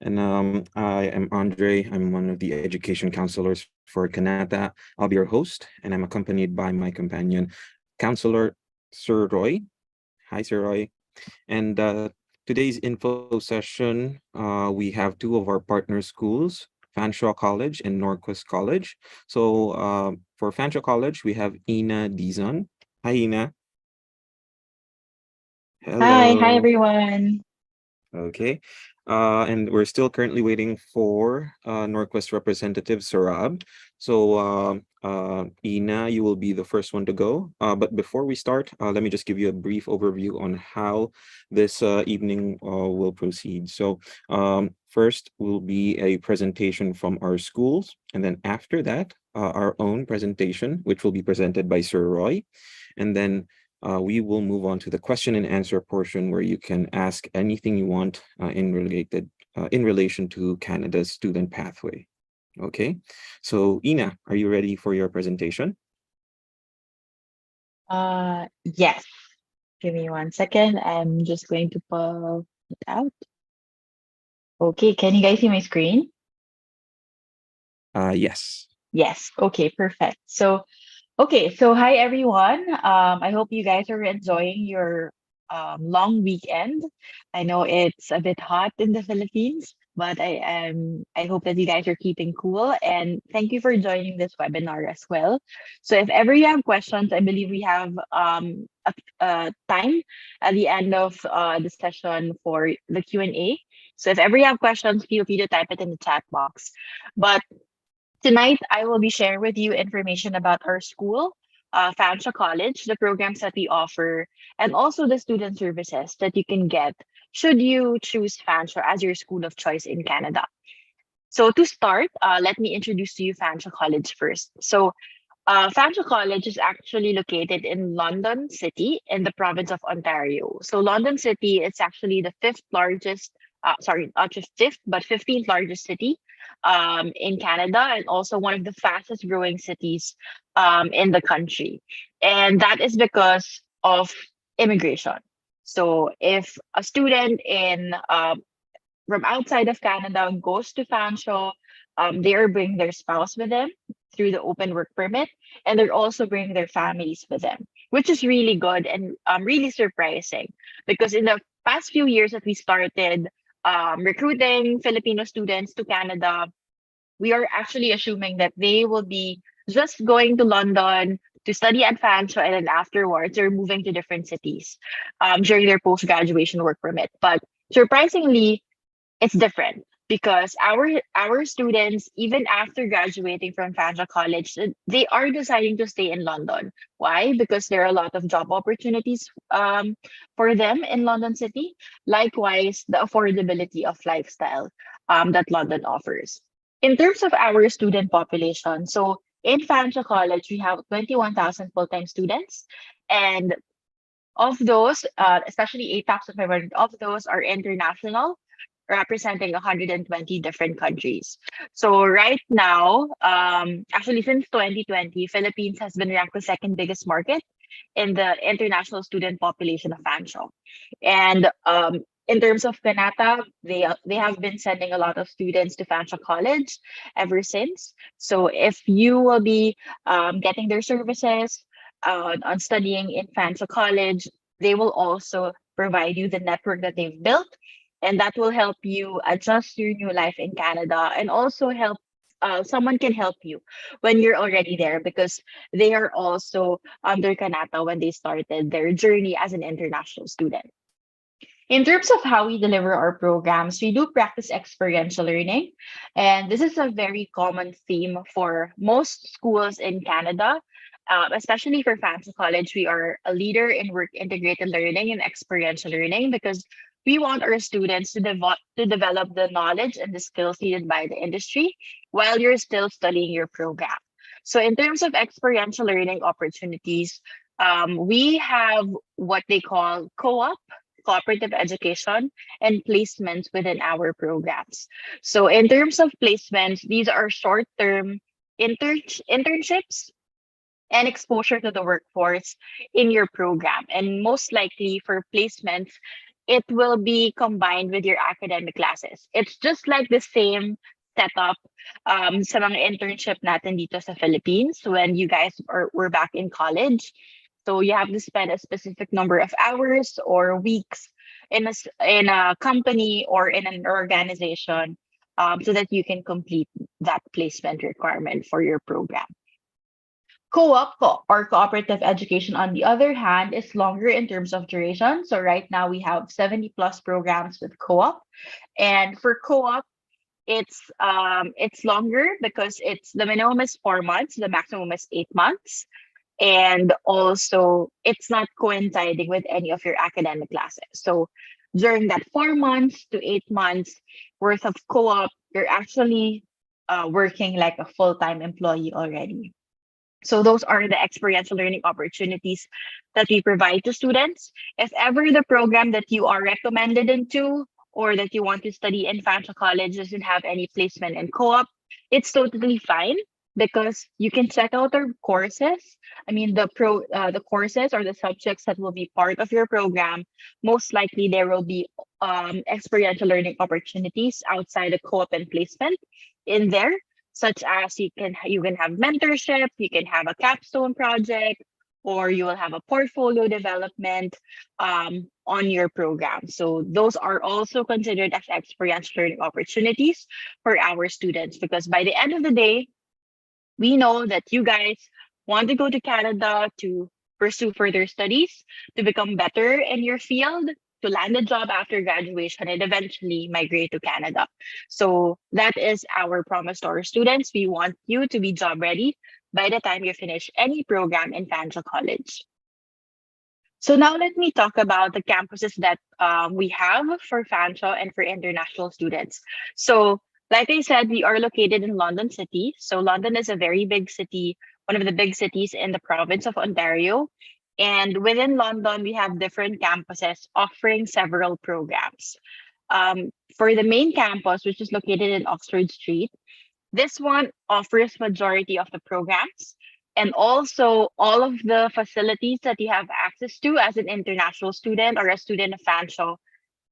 And I am Andre. I'm one of the education counselors for Kanata. I'll be your host, and I'm accompanied by my companion, Counselor Sir Roy. Hi, Sir Roy. And today's info session, we have two of our partner schools, Fanshawe College and NorQuest College. So for Fanshawe College, we have Ina Dizon. Hi, Ina. Hi Hello. everyone. Okay. And we're still currently waiting for Norquest representative Sarab. So Ina, you will be the first one to go. But before we start, let me just give you a brief overview on how this evening will proceed. So first will be a presentation from our schools, and then after that, our own presentation, which will be presented by Sir Roy. And then we will move on to the question and answer portion where you can ask anything you want in relation to Canada's student pathway. Okay, so Ina, are you ready for your presentation? Yes. Give me 1 second. I'm just going to pull it out. Okay, can you guys see my screen? Yes. Yes. Okay, perfect. So hi everyone. I hope you guys are enjoying your long weekend. I know it's a bit hot in the Philippines, but I hope that you guys are keeping cool, and thank you for joining this webinar as well. So if ever you have questions, I believe we have time at the end of the session for the Q&A. So if ever you have questions, feel free to type it in the chat box. But tonight, I will be sharing with you information about our school, Fanshawe College, the programs that we offer, and also the student services that you can get should you choose Fanshawe as your school of choice in Canada. So to start, let me introduce to you Fanshawe College first. Fanshawe College is actually located in London City in the province of Ontario. So London City is actually the fifth largest, sorry, not just fifth, but 15th largest city in Canada, and also one of the fastest growing cities in the country. And that is because of immigration. So if a student in from outside of Canada goes to Fanshawe, they are bringing their spouse with them through the open work permit, and they're also bringing their families with them, which is really good and really surprising because in the past few years that we started recruiting Filipino students to Canada, we are actually assuming that they will be just going to London to study at Fanshawe, and then afterwards they're moving to different cities during their post graduation work permit. But surprisingly, it's different because our students, even after graduating from Fanshawe College, they are deciding to stay in London. Why? Because there are a lot of job opportunities for them in London City. Likewise, the affordability of lifestyle that London offers. In terms of our student population, so in Fanshawe College, we have 21,000 full-time students, and of those, especially 8,500 of those are international, representing 120 different countries. So right now, actually since 2020, Philippines has been ranked the second biggest market in the international student population of Fanshawe. And in terms of Kanata, they have been sending a lot of students to Fanshawe College ever since. So if you will be getting their services on studying in Fanshawe College, they will also provide you the network that they've built, and that will help you adjust your new life in Canada, and also help someone can help you when you're already there because they are also under Kanata when they started their journey as an international student. In terms of how we deliver our programs, we do practice experiential learning. And this is a very common theme for most schools in Canada, especially for Fancy College. We are a leader in work integrated learning and experiential learning because we want our students to develop the knowledge and the skills needed by the industry while you're still studying your program. So, in terms of experiential learning opportunities, we have what they call co-op, cooperative education, and placements within our programs. So in terms of placements, these are short-term internships and exposure to the workforce in your program. And most likely for placements, it will be combined with your academic classes. It's just like the same setup sa mga internship natin dito sa Philippines when you guys were back in college. So you have to spend a specific number of hours or weeks in a company or in an organization so that you can complete that placement requirement for your program. Or cooperative education, on the other hand, is longer in terms of duration. So right now we have 70 plus programs with co-op. And for co-op, it's longer because it's the minimum is 4 months, the maximum is 8 months. And also it's not coinciding with any of your academic classes. So during that 4 months to 8 months worth of co-op, you're actually working like a full-time employee already. So those are the experiential learning opportunities that we provide to students. If ever the program that you are recommended into or that you want to study in Fanshawe College doesn't have any placement in co-op, it's totally fine because you can check out our courses. I mean, the courses or the subjects that will be part of your program. Most likely, there will be experiential learning opportunities outside the co-op and placement in there, such as you can have mentorship, you can have a capstone project, or you will have a portfolio development on your program. So those are also considered as experiential learning opportunities for our students because by the end of the day, we know that you guys want to go to Canada to pursue further studies, to become better in your field, to land a job after graduation, and eventually migrate to Canada. So that is our promise to our students. We want you to be job ready by the time you finish any program in Fanshawe College. So now let me talk about the campuses that we have for Fanshawe and for international students. So like I said, we are located in London City. So London is a very big city, one of the big cities in the province of Ontario. And within London, we have different campuses offering several programs. For the main campus, which is located in Oxford Street, this one offers majority of the programs and also all of the facilities that you have access to as an international student or a student of Fanshawe.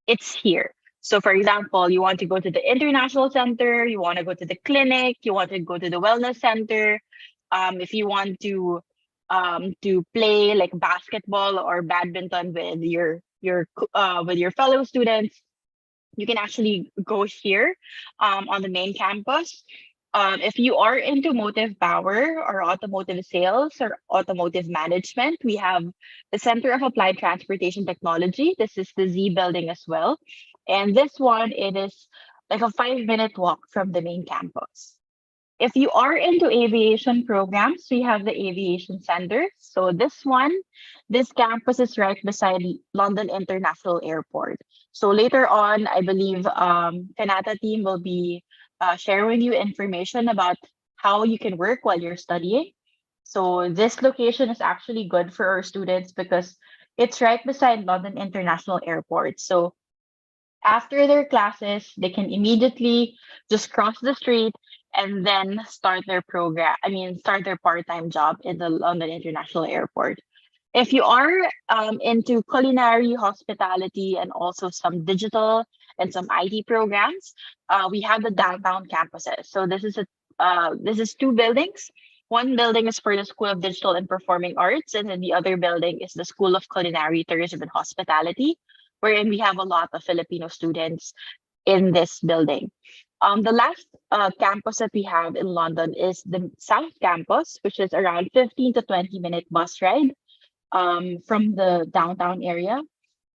It's here. So, for example, you want to go to the international center, you want to go to the clinic, you want to go to the wellness center. If you want to play like basketball or badminton with your fellow students, you can actually go here on the main campus. If you are into motive power or automotive sales or automotive management, we have the Center of Applied Transportation Technology. This is the Z building as well. And this one, it is like a 5-minute walk from the main campus. If you are into aviation programs, we have the Aviation Center. So this campus is right beside London International Airport. So later on, I believe Kanata team will be sharing with you information about how you can work while you're studying. So this location is actually good for our students because it's right beside London International Airport. So after their classes, they can immediately just cross the street and then start their part-time job in the London International Airport. If you are into culinary, hospitality, and also some digital and some IT programs, we have the downtown campuses. So this is two buildings. One building is for the School of Digital and Performing Arts, and then the other building is the School of Culinary, Tourism, and Hospitality, wherein we have a lot of Filipino students in this building. The last campus that we have in London is the South Campus, which is around 15 to 20-minute bus ride from the downtown area.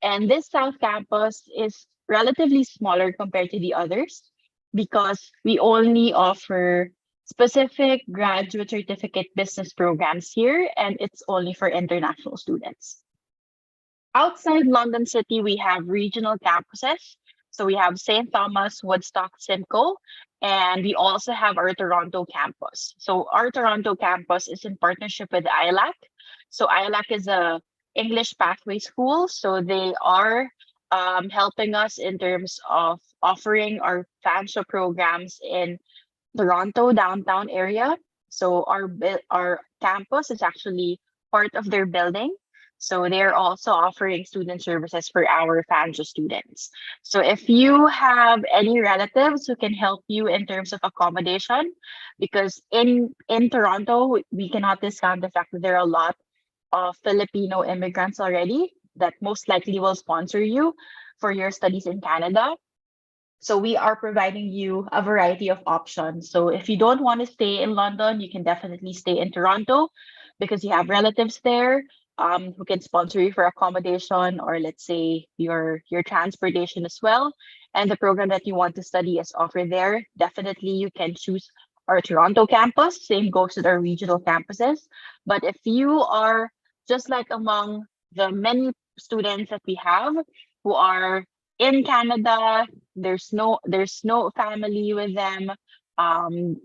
And this South Campus is relatively smaller compared to the others because we only offer specific graduate certificate business programs here, and it's only for international students. Outside London City, we have regional campuses. So we have St. Thomas, Woodstock, Simcoe, and we also have our Toronto campus. So our Toronto campus is in partnership with ILAC. So ILAC is a English pathway school. So they are helping us in terms of offering our Fanshawe programs in Toronto downtown area. So our campus is actually part of their building. So they're also offering student services for our Fanshawe students. So if you have any relatives who can help you in terms of accommodation, because in Toronto, we cannot discount the fact that there are a lot of Filipino immigrants already that most likely will sponsor you for your studies in Canada. So we are providing you a variety of options. So if you don't want to stay in London, you can definitely stay in Toronto because you have relatives there who can sponsor you for accommodation or let's say your transportation as well. And the program that you want to study is offered there. Definitely you can choose our Toronto campus. Same goes with our regional campuses. But if you are just like among the many students that we have who are in Canada, there's no family with them.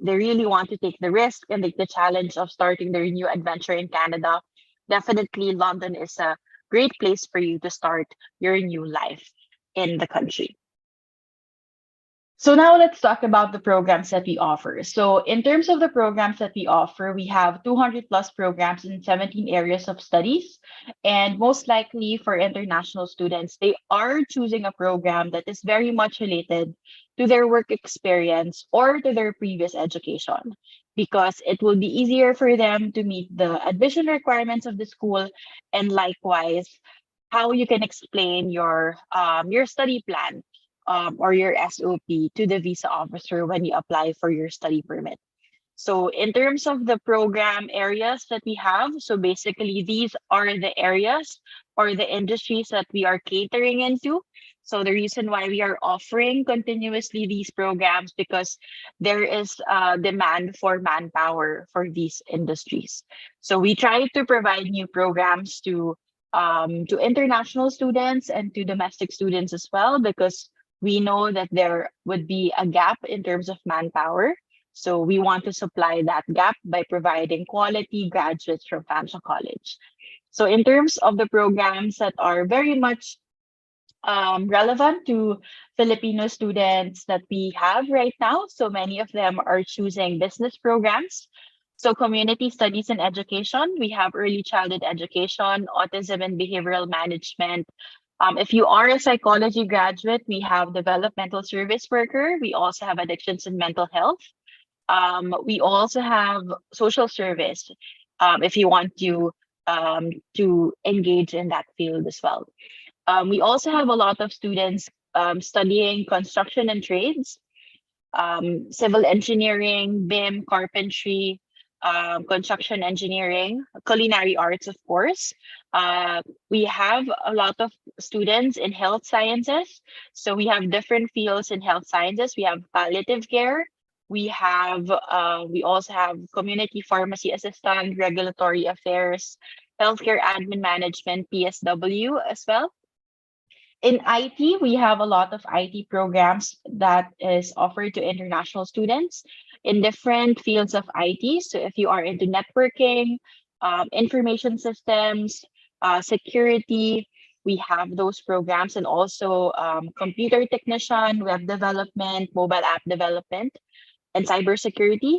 They really want to take the risk and take the challenge of starting their new adventure in Canada. Definitely, London is a great place for you to start your new life in the country. So now let's talk about the programs that we offer. So in terms of the programs that we offer, we have 200 plus programs in 17 areas of studies. And most likely for international students, they are choosing a program that is very much related to their work experience or to their previous education because it will be easier for them to meet the admission requirements of the school and likewise how you can explain your study plan or your SOP to the visa officer when you apply for your study permit. So in terms of the program areas that we have, so basically these are the areas or the industries that we are catering into. So the reason why we are offering continuously these programs because there is a demand for manpower for these industries. So we try to provide new programs to international students and to domestic students as well because we know that there would be a gap in terms of manpower. So we want to supply that gap by providing quality graduates from Fanshawe College. So in terms of the programs that are very much relevant to Filipino students that we have right now, so many of them are choosing business programs. So community studies and education, we have early childhood education, autism and behavioral management. If you are a psychology graduate, we have developmental service worker. We also have addictions and mental health. We also have social service if you want to engage in that field as well. We also have a lot of students studying construction and trades, civil engineering, BIM, carpentry, construction engineering, culinary arts, of course. We have a lot of students in health sciences. So we have different fields in health sciences. We have palliative care. We also have community pharmacy assistant, regulatory affairs, healthcare admin management, PSW as well. In IT, we have a lot of IT programs that is offered to international students in different fields of IT. So if you are into networking, information systems, security, we have those programs and also computer technician, web development, mobile app development, and cybersecurity.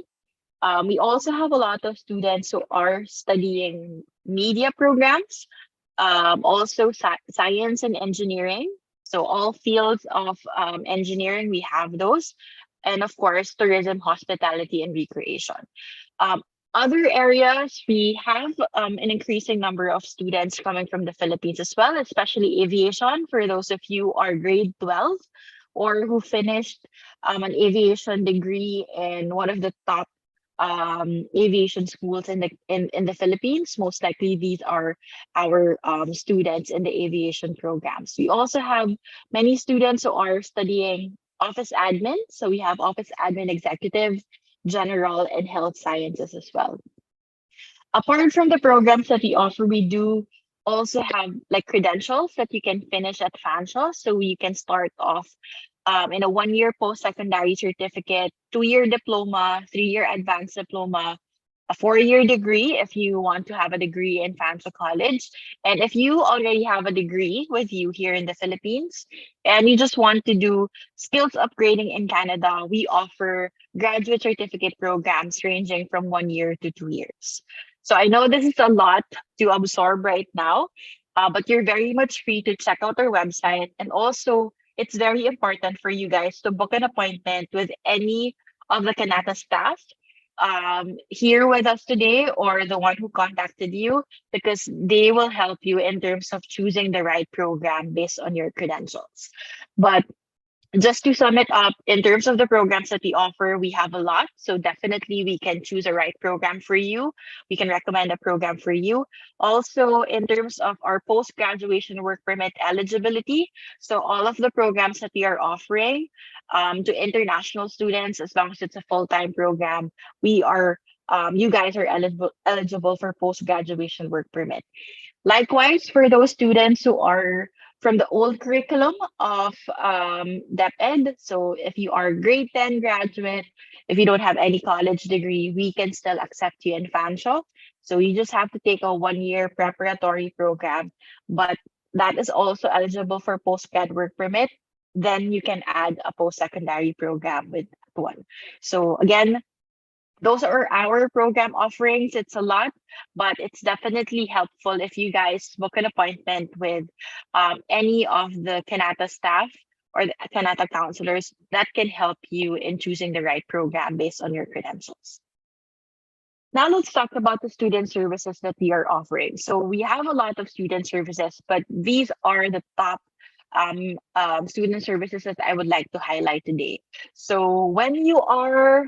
We also have a lot of students who are studying media programs, also science and engineering. So all fields of engineering, we have those. And of course, tourism, hospitality, and recreation. Um, Other areas, we have an increasing number of students coming from the Philippines as well, especially aviation for those of you who are grade 12 or who finished an aviation degree in one of the top aviation schools in the Philippines. Most likely, these are our students in the aviation programs. We also have many students who are studying office admin. So we have office admin executive, general, and health sciences as well. Apart from the programs that we offer, we do also have like credentials that you can finish at Fanshawe. So you can start off in a 1 year post-secondary certificate, 2 year diploma, 3 year advanced diploma, a 4 year degree if you want to have a degree in Fanshawe College. And if you already have a degree with you here in the Philippines and you just want to do skills upgrading in Canada, we offer graduate certificate programs ranging from 1 year to 2 years. So I know this is a lot to absorb right now, but you're very much free to check out our website. And also, it's very important for you guys to book an appointment with any of the Kanata staff here with us today, or the one who contacted you, because they will help you in terms of choosing the right program based on your credentials. But just to sum it up, in terms of the programs that we offer, we have a lot. So definitely we can choose a right program for you. We can recommend a program for you. Also, in terms of our post-graduation work permit eligibility, so all of the programs that we are offering to international students, as long as it's a full-time program, we are you guys are eligible for post-graduation work permit. Likewise, for those students who are from the old curriculum of DepEd, so if you are grade 10 graduate, if you don't have any college degree, we can still accept you in Fanshawe. So you just have to take a 1 year preparatory program, but that is also eligible for post-grad work permit. Then you can add a post-secondary program with that one. So again, those are our program offerings. It's a lot, but it's definitely helpful if you guys book an appointment with any of the Kanata staff or the Kanata counselors that can help you in choosing the right program based on your credentials. Now let's talk about the student services that we are offering. So we have a lot of student services, but these are the top student services that I would like to highlight today. So when you are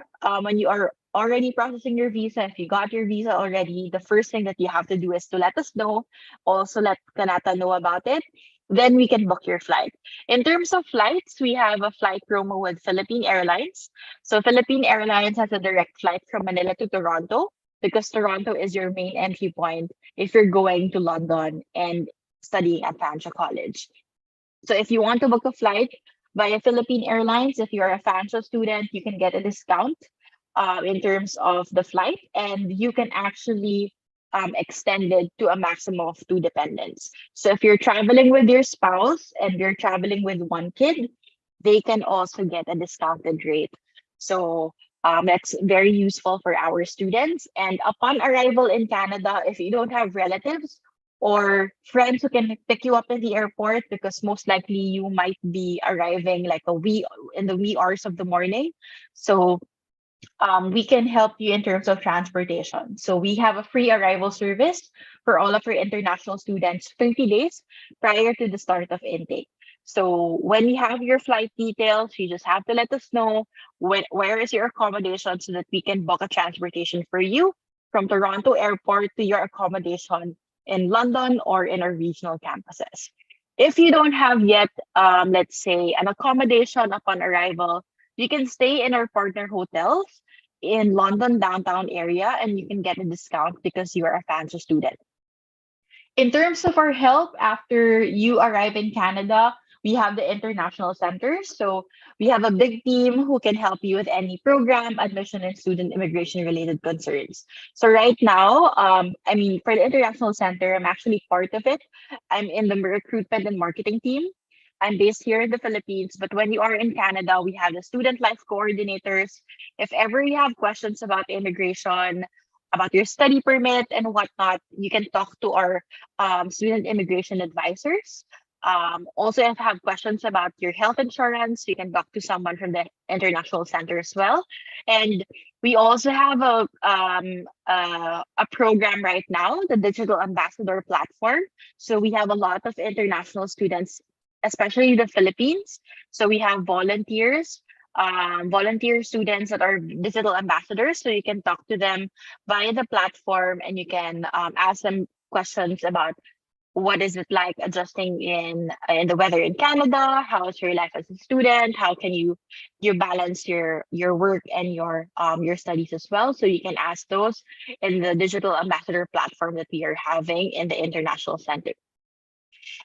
already processing your visa, if you got your visa already, the first thing that you have to do is to let us know. Also, let Kanata know about it. Then we can book your flight. In terms of flights, we have a flight promo with Philippine Airlines. So Philippine Airlines has a direct flight from Manila to Toronto, because Toronto is your main entry point if you're going to London and studying at Fanshawe College. So if you want to book a flight via Philippine Airlines, if you're a Fanshawe student, you can get a discount in terms of the flight, and you can actually extend it to a maximum of 2 dependents. So if you're traveling with your spouse and you're traveling with one kid, they can also get a discounted rate. So that's very useful for our students. And upon arrival in Canada, if you don't have relatives or friends who can pick you up in the airport, because most likely you might be arriving like in the wee hours of the morning. So we can help you in terms of transportation. So we have a free arrival service for all of our international students 30 days prior to the start of intake. So when you have your flight details, you just have to let us know where is your accommodation so that we can book a transportation for you from Toronto Airport to your accommodation in London or in our regional campuses. If you don't have yet, let's say, an accommodation upon arrival, you can stay in our partner hotels in London downtown area, and you can get a discount because you are a Fanshawe student. In terms of our help after you arrive in Canada, we have the international center. So we have a big team who can help you with any program, admission, and student immigration related concerns. So right now, for the international center, I'm actually part of it. I'm in the recruitment and marketing team. I'm based here in the Philippines, but when you are in Canada, we have the student life coordinators. If ever you have questions about immigration, about your study permit and whatnot, you can talk to our student immigration advisors. Also, if you have questions about your health insurance, you can talk to someone from the International Center as well. And we also have a program right now, the Digital Ambassador Platform. So we have a lot of international students, especially the Philippines. So we have volunteer students that are digital ambassadors. So you can talk to them via the platform, and you can ask them questions about what is it like adjusting in the weather in Canada? How is your life as a student? How can you balance your work and your studies as well? So you can ask those in the digital ambassador platform that we are having in the International Center.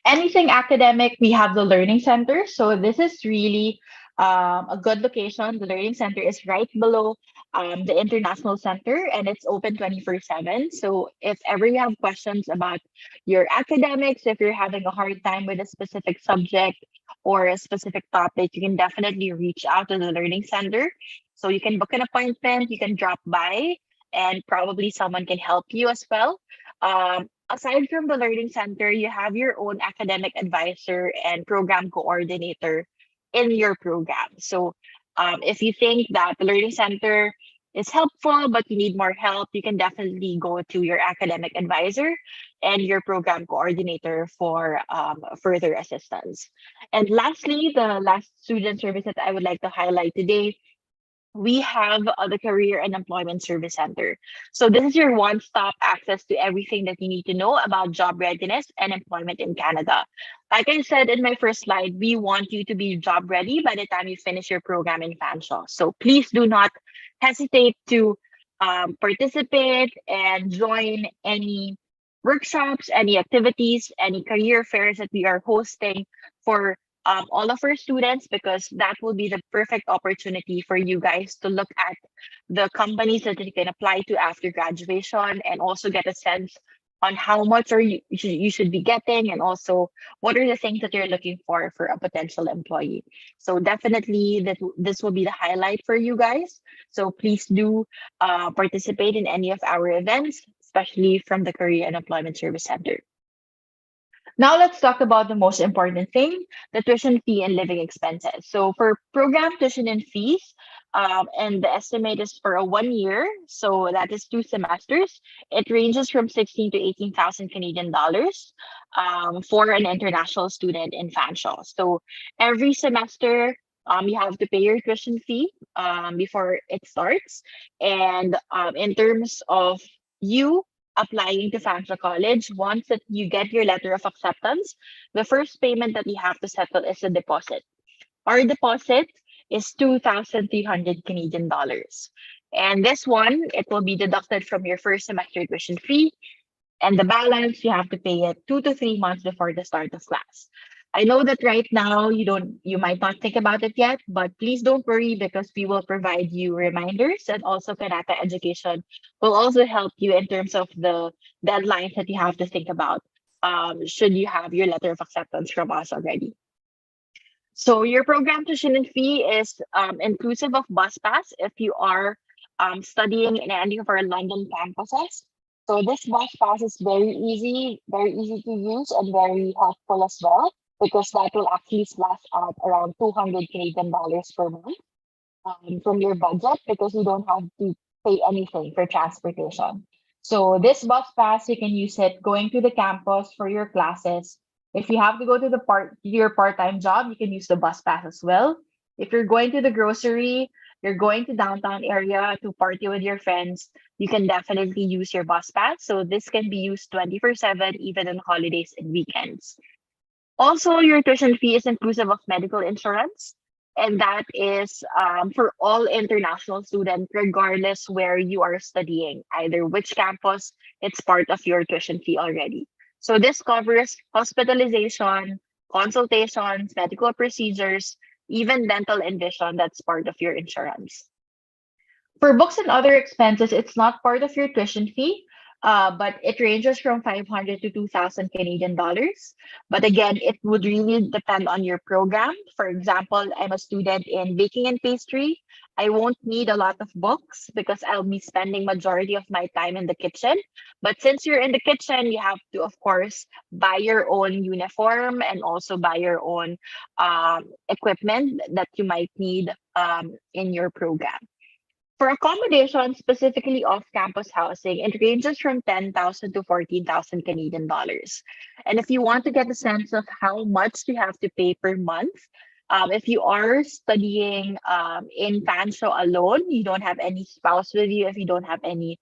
Anything academic, we have the Learning Center. So this is really a good location. The Learning Center is right below the International Center, and it's open 24/7. So if ever you have questions about your academics, if you're having a hard time with a specific subject or a specific topic, you can definitely reach out to the Learning Center. So you can book an appointment, you can drop by, and probably someone can help you as well. Aside from the Learning Center, you have your own academic advisor and program coordinator in your program. So if you think that the Learning Center is helpful, but you need more help, you can definitely go to your academic advisor and your program coordinator for further assistance. And lastly, the last student service that I would like to highlight today, we have the Career and Employment Service Center. So this is your one-stop access to everything that you need to know about job readiness and employment in Canada. Like I said in my first slide, we want you to be job ready by the time you finish your program in Fanshawe. So please do not hesitate to participate and join any workshops, any activities, any career fairs that we are hosting for all of our students, because that will be the perfect opportunity for you guys to look at the companies that you can apply to after graduation, and also get a sense on how much are you should be getting, and also what are the things that you're looking for a potential employee. So definitely this will be the highlight for you guys. So please do participate in any of our events, especially from the Career and Employment Service Center. Now let's talk about the most important thing, the tuition fee and living expenses. So for program tuition and fees, and the estimate is for a 1 year, so that is 2 semesters. It ranges from 16 to 18,000 Canadian dollars for an international student in Fanshawe. So every semester, you have to pay your tuition fee before it starts. And in terms of you applying to Fanshawe College, once that you get your letter of acceptance, the first payment that you have to settle is a deposit. Our deposit is 2,300 Canadian dollars. And this one, it will be deducted from your first semester tuition fee, and the balance you have to pay it 2 to 3 months before the start of class. I know that right now you might not think about it yet, but please don't worry, because we will provide you reminders, and also Kanata Education will also help you in terms of the deadlines that you have to think about. Should you have your letter of acceptance from us already? So your program tuition and fee is inclusive of bus pass if you are studying in any of our London campuses. So this bus pass is very easy to use, and very helpful as well, because that will actually slash out around 200 Canadian dollars per month from your budget, because you don't have to pay anything for transportation. So this bus pass, you can use it going to the campus for your classes. If you have to go to your part-time job, you can use the bus pass as well. If you're going to the grocery, you're going to downtown area to party with your friends, you can definitely use your bus pass. So this can be used 24/7, even on holidays and weekends. Also, your tuition fee is inclusive of medical insurance, and that is for all international students, regardless where you are studying, either which campus, it's part of your tuition fee already. So this covers hospitalization, consultations, medical procedures, even dental and vision, that's part of your insurance. For books and other expenses, it's not part of your tuition fee, but it ranges from 500 to 2,000 Canadian dollars. But again, it would really depend on your program. For example, I'm a student in baking and pastry. I won't need a lot of books, because I'll be spending majority of my time in the kitchen. But since you're in the kitchen, you have to, of course, buy your own uniform, and also buy your own equipment that you might need in your program. For accommodation, specifically off-campus housing, it ranges from 10,000 to 14,000 Canadian dollars. And if you want to get a sense of how much you have to pay per month, if you are studying in Fanshawe alone, you don't have any spouse with you, if you don't have any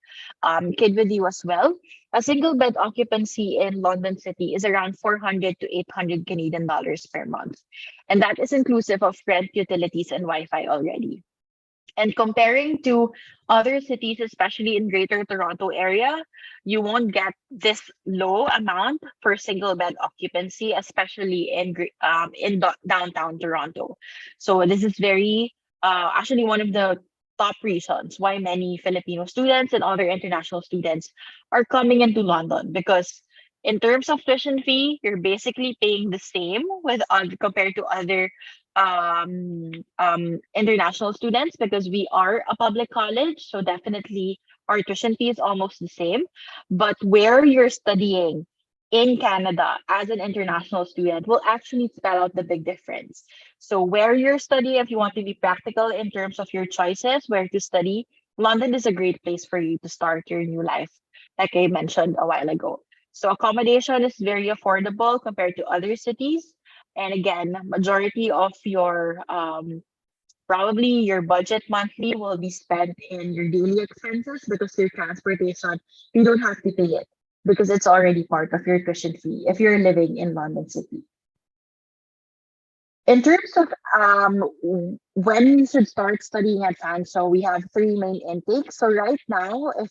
kid with you as well, a single bed occupancy in London City is around 400 to 800 Canadian dollars per month. And that is inclusive of rent, utilities, and Wi-Fi already. And comparing to other cities, especially in Greater Toronto area, you won't get this low amount for single bed occupancy, especially in downtown Toronto. So this is very actually one of the top reasons why many Filipino students and other international students are coming into London, because in terms of tuition fee, you're basically paying the same with compared to other international students, because we are a public college. So definitely our tuition fee is almost the same, but where you're studying in Canada as an international student will actually spell out the big difference. So where you're studying, if you want to be practical in terms of your choices, where to study, London is a great place for you to start your new life, like I mentioned a while ago. So accommodation is very affordable compared to other cities. And again, majority of your probably your budget monthly will be spent in your daily expenses because your transportation, you don't have to pay it because it's already part of your tuition fee if you're living in London City. In terms of when you should start studying at Fanshawe, we have three main intakes. So right now, if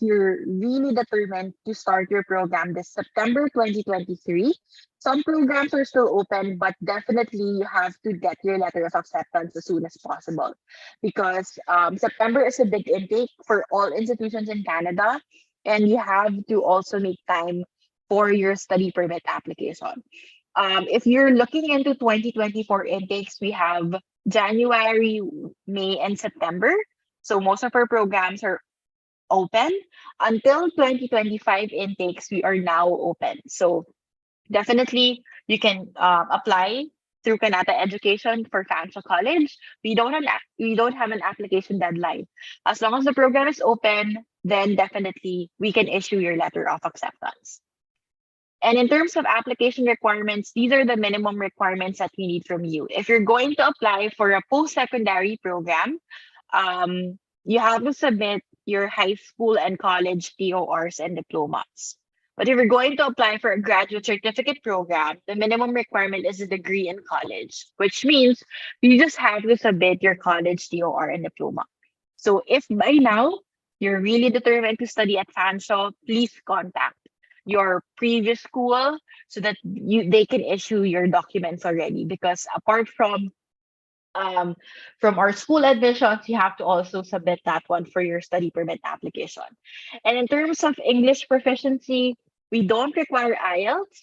you're really determined to start your program this September 2023, some programs are still open, but definitely you have to get your letter of acceptance as soon as possible because September is a big intake for all institutions in Canada, and you have to also make time for your study permit application. If you're looking into 2024 intakes, we have January, May, and September. So most of our programs are open. Until 2025 intakes, we are now open. So definitely you can apply through Kanata Education for Fanshawe College. We don't have an application deadline. As long as the program is open, then definitely we can issue your letter of acceptance. And in terms of application requirements, these are the minimum requirements that we need from you. If you're going to apply for a post-secondary program, you have to submit your high school and college TORs and diplomas. But if you're going to apply for a graduate certificate program, the minimum requirement is a degree in college, which means you just have to submit your college TOR and diploma. So if by now you're really determined to study at Fanshawe, please contact your previous school so that they can issue your documents already, because apart um from our school admissions, you have to also submit that one for your study permit application. And in terms of English proficiency, we don't require IELTS.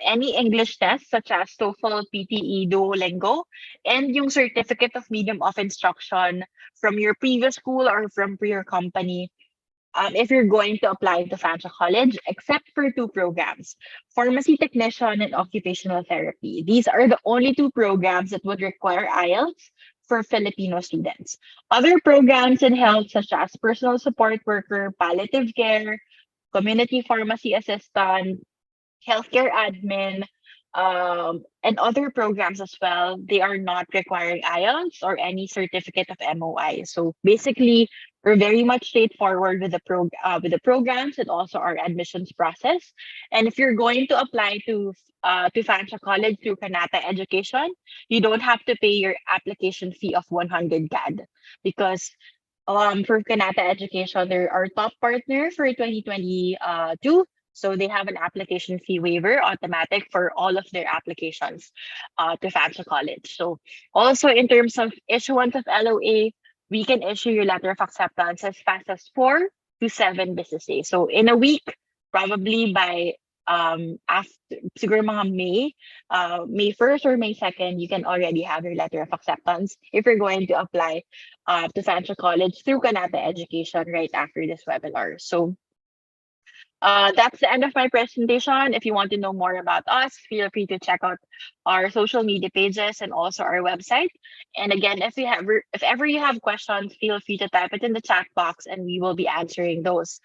Any English test such as TOEFL, PTE, Duolingo, and yung certificate of medium of instruction from your previous school or from your company, if you're going to apply to Fanshawe College, except for two programs, pharmacy technician and occupational therapy. These are the only two programs that would require IELTS for Filipino students. Other programs in health, such as personal support worker, palliative care, community pharmacy assistant, healthcare admin, and other programs as well, they are not requiring IELTS or any certificate of MOI. So basically, we're very much straightforward with with the programs and also our admissions process. And if you're going to apply to Fanshawe College through Kanata Education, you don't have to pay your application fee of 100 CAD because for Kanata Education, they're our top partner for 2022. So they have an application fee waiver automatic for all of their applications to Fanshawe College. So also in terms of issuance of LOA, we can issue your letter of acceptance as fast as 4 to 7 business days. So in a week, probably by after siguro mga May 1st or May 2nd, you can already have your letter of acceptance if you're going to apply to Fanshawe College through Kanata Education right after this webinar. So that's the end of my presentation. If you want to know more about us, feel free to check out our social media pages and also our website. And again, if ever you have questions, feel free to type it in the chat box and we will be answering those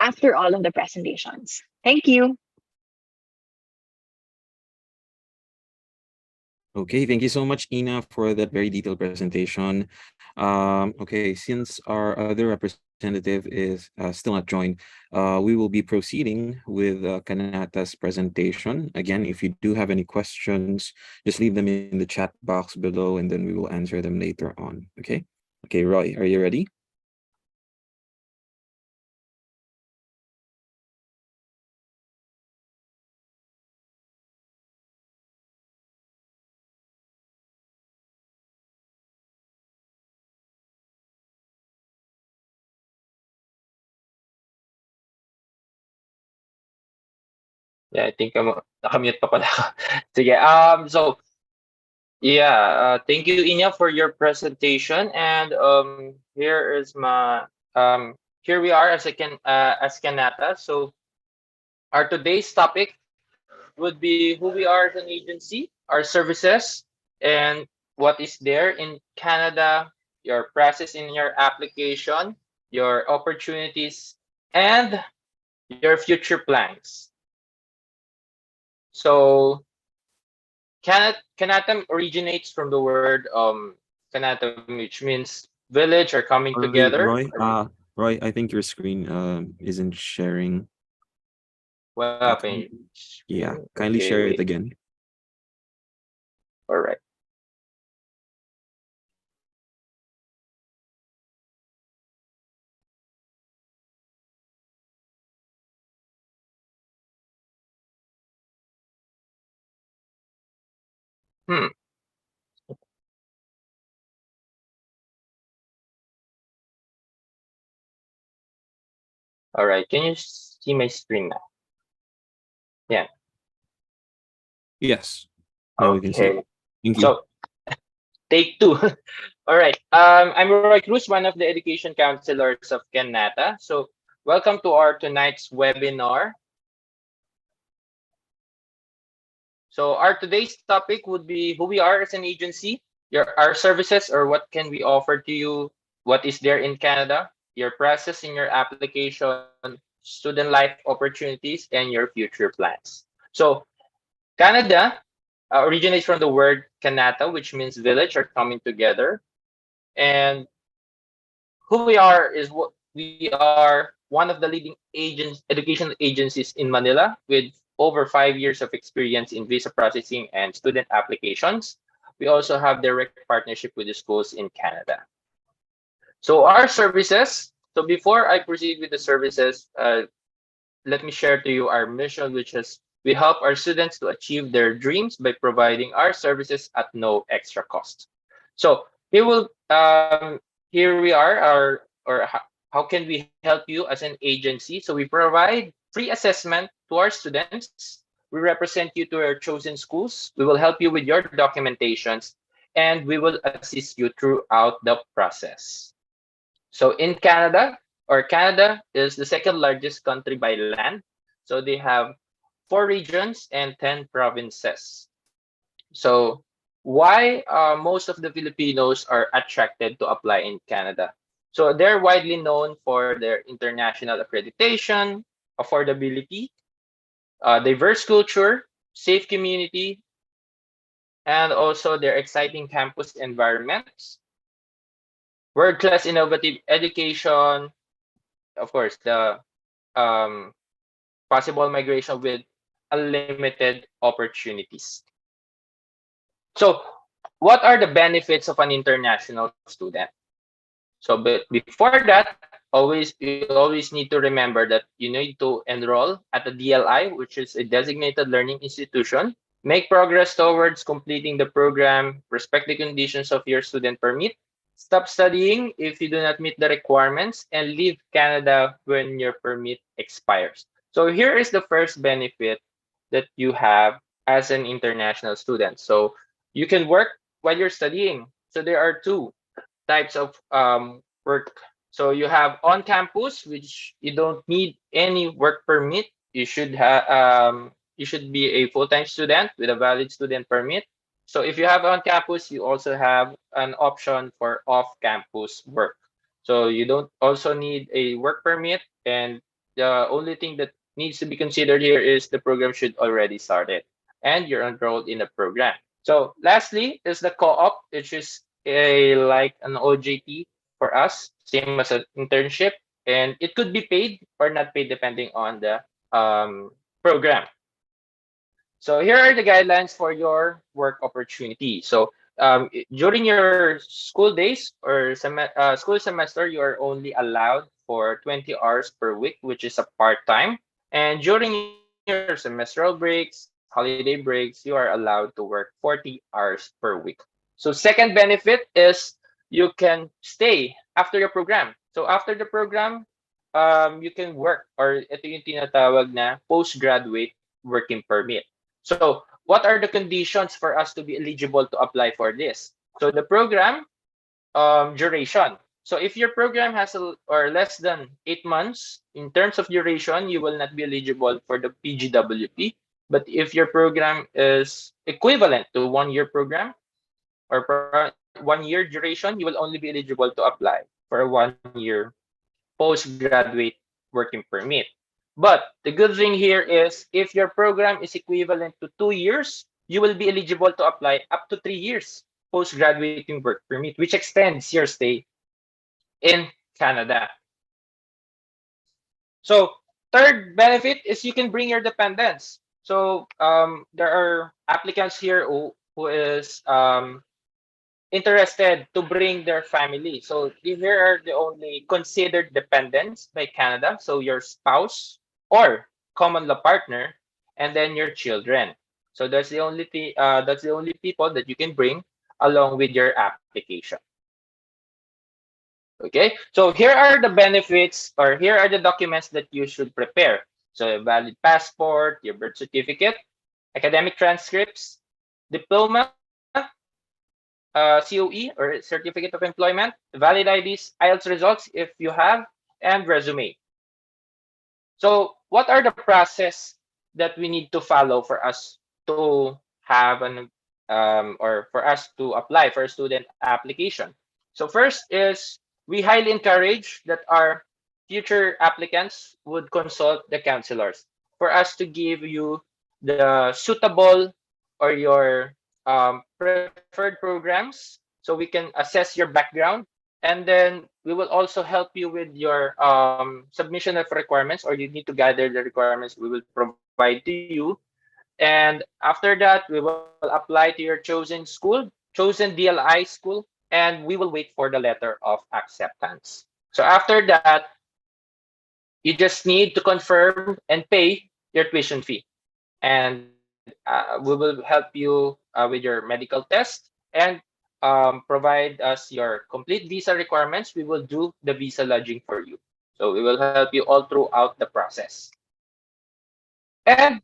after all of the presentations. Thank you. Okay, thank you so much, Ina, for that very detailed presentation. Okay, since our other representative is still not joined, we will be proceeding with Kanata's presentation. Again, if you do have any questions, just leave them in the chat box below and then we will answer them later on, okay? Okay, Roy, are you ready? Yeah, I think nakamute pa pala ako. Sige, so yeah, thank you, Inya, for your presentation. And here is my here we are as Kanata. So our today's topic would be who we are as an agency, our services, and what is there in Canada, your process in your application, your opportunities, and your future plans. So Kanata originates from the word Kanata, which means village or coming Roy, together. Roy, Roy, I think your screen isn't sharing. What Uh, happened? yeah, kindly Okay, share it wait. again. All right. Hmm. All right. Can you see my screen now? Yeah. Yes, now we can see it. Okay. Thank you. So take two. All right. I'm Roy Cruz, one of the education counselors of Kanata. So welcome to our tonight's webinar. So our today's topic would be who we are as an agency, our services or what can we offer to you, what is there in Canada, your process in your application, student life opportunities, and your future plans. So Canada originates from the word Kanata, which means village or coming together. And who we are is what we are one of the leading education agencies in Manila with over 5 years of experience in visa processing and student applications. We also have direct partnership with the schools in Canada. So our services. So before I proceed with the services, let me share to you our mission, which is we help our students to achieve their dreams by providing our services at no extra cost. So here will here we are, how can we help you as an agency? So we provide free assessment to our students. We represent you to your chosen schools. We will help you with your documentations, and we will assist you throughout the process. So in Canada, or Canada is the second largest country by land. So they have 4 regions and 10 provinces. So why most of the Filipinos are attracted to apply in Canada? So they're widely known for their international accreditation, affordability, diverse culture, safe community, and also their exciting campus environments, world-class innovative education, of course, the um, possible migration with unlimited opportunities. So, what are the benefits of an international student? So, but before that, you always need to remember that you need to enroll at a DLI, which is a designated learning institution. Make progress towards completing the program. Respect the conditions of your student permit. Stop studying if you do not meet the requirements, and leave Canada when your permit expires. So here is the first benefit that you have as an international student. So you can work while you're studying. So there are two types of work. So you have on campus, which you don't need any work permit. You should be a full-time student with a valid student permit. So if you have on campus, you also have an option for off-campus work. So you don't also need a work permit, and the only thing that needs to be considered here is the program should already started and you're enrolled in the program. So lastly is the co-op, which is a like an OJT for us, same as an internship, and it could be paid or not paid depending on the program. So here are the guidelines for your work opportunity. So during your school days or school semester, you are only allowed for 20 hours per week, which is a part-time. And during your semestral breaks, holiday breaks, you are allowed to work 40 hours per week. So second benefit is you can stay after your program. So after the program, you can work, or ito yung tinatawag na postgraduate working permit. So what are the conditions for us to be eligible to apply for this? So the program duration. So if your program has or less than 8 months in terms of duration, you will not be eligible for the PGWP. But if your program is equivalent to 1 year program or 1 year duration, you will only be eligible to apply for a 1 year postgraduate working permit. But the good thing here is if your program is equivalent to 2 years, you will be eligible to apply up to 3 years postgraduating work permit, which extends your stay in Canada. So third benefit is you can bring your dependents. So there are applicants here who is interested to bring their family. So here are the only considered dependents by Canada. So your spouse or common law partner, and then your children. So that's the only people that you can bring along with your application. Okay, so here are the benefits, or here are the documents that you should prepare. So a valid passport, your birth certificate, academic transcripts, diploma, COE or certificate of employment, valid IDs, IELTS results if you have, and resume. So what are the process that we need to follow for us to have an or for us to apply for a student application? So first is we highly encourage that our future applicants would consult the counselors for us to give you the suitable or your preferred programs, so we can assess your background, and then we will also help you with your submission of requirements, or you need to gather the requirements we will provide to you. And after that, we will apply to your chosen school, chosen DLI school, and we will wait for the letter of acceptance. So after that, you just need to confirm and pay your tuition fee. And we will help you with your medical test and provide us your complete visa requirements. We will do the visa lodging for you. So we will help you all throughout the process. And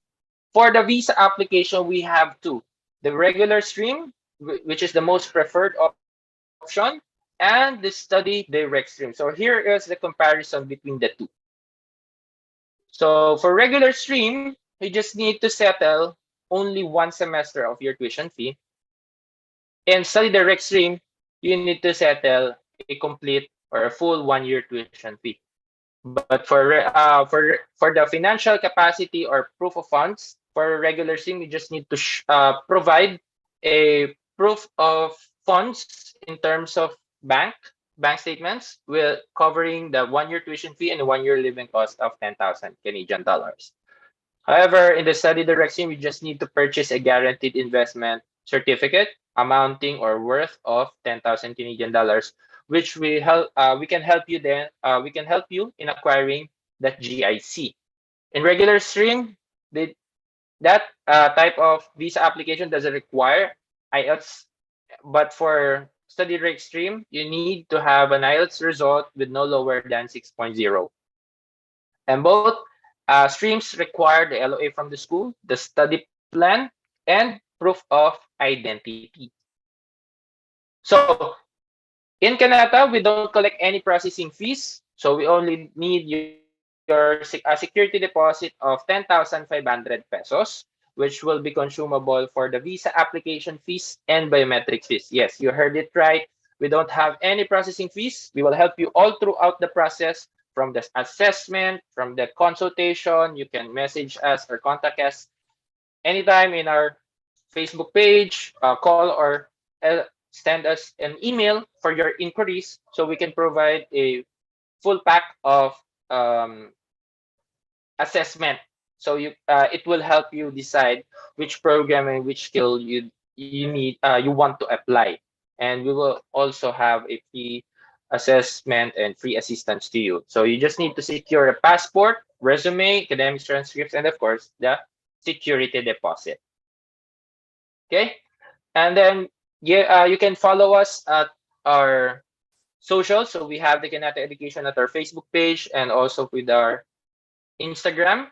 for the visa application, we have two: the regular stream, which is the most preferred option, and the study direct stream. So here is the comparison between the two. So for regular stream, you just need to settle only 1 semester of your tuition fee. In study direct stream, you need to settle a complete or a full 1 year tuition fee. But for the financial capacity or proof of funds for regular stream, you just need to provide a proof of funds in terms of bank statements with covering the 1 year tuition fee and the 1 year living cost of 10,000 Canadian dollars. However, in the study direction, we just need to purchase a guaranteed investment certificate amounting or worth of 10,000 Canadian dollars, which we can help you in acquiring that GIC. In regular stream, that type of visa application doesn't require IELTS, but for study direct stream, you need to have an IELTS result with no lower than 6.0. And both streams require the LOA from the school, the study plan, and proof of identity. So in Kanata, we don't collect any processing fees. So we only need your security deposit of 10,500 pesos, which will be consumable for the visa application fees and biometric fees. Yes, you heard it right. We don't have any processing fees. We will help you all throughout the process, from the assessment, from the consultation. You can message us or contact us anytime in our Facebook page, call, or send us an email for your inquiries, so we can provide a full pack of assessment. So it will help you decide which program and which skill you want to apply. And we will also have a free assessment and free assistance to you. So you just need to secure a passport, resume, academic transcripts, and of course the security deposit. Okay, and then you can follow us at our social. So we have the Kanata Education at our Facebook page and also with our Instagram.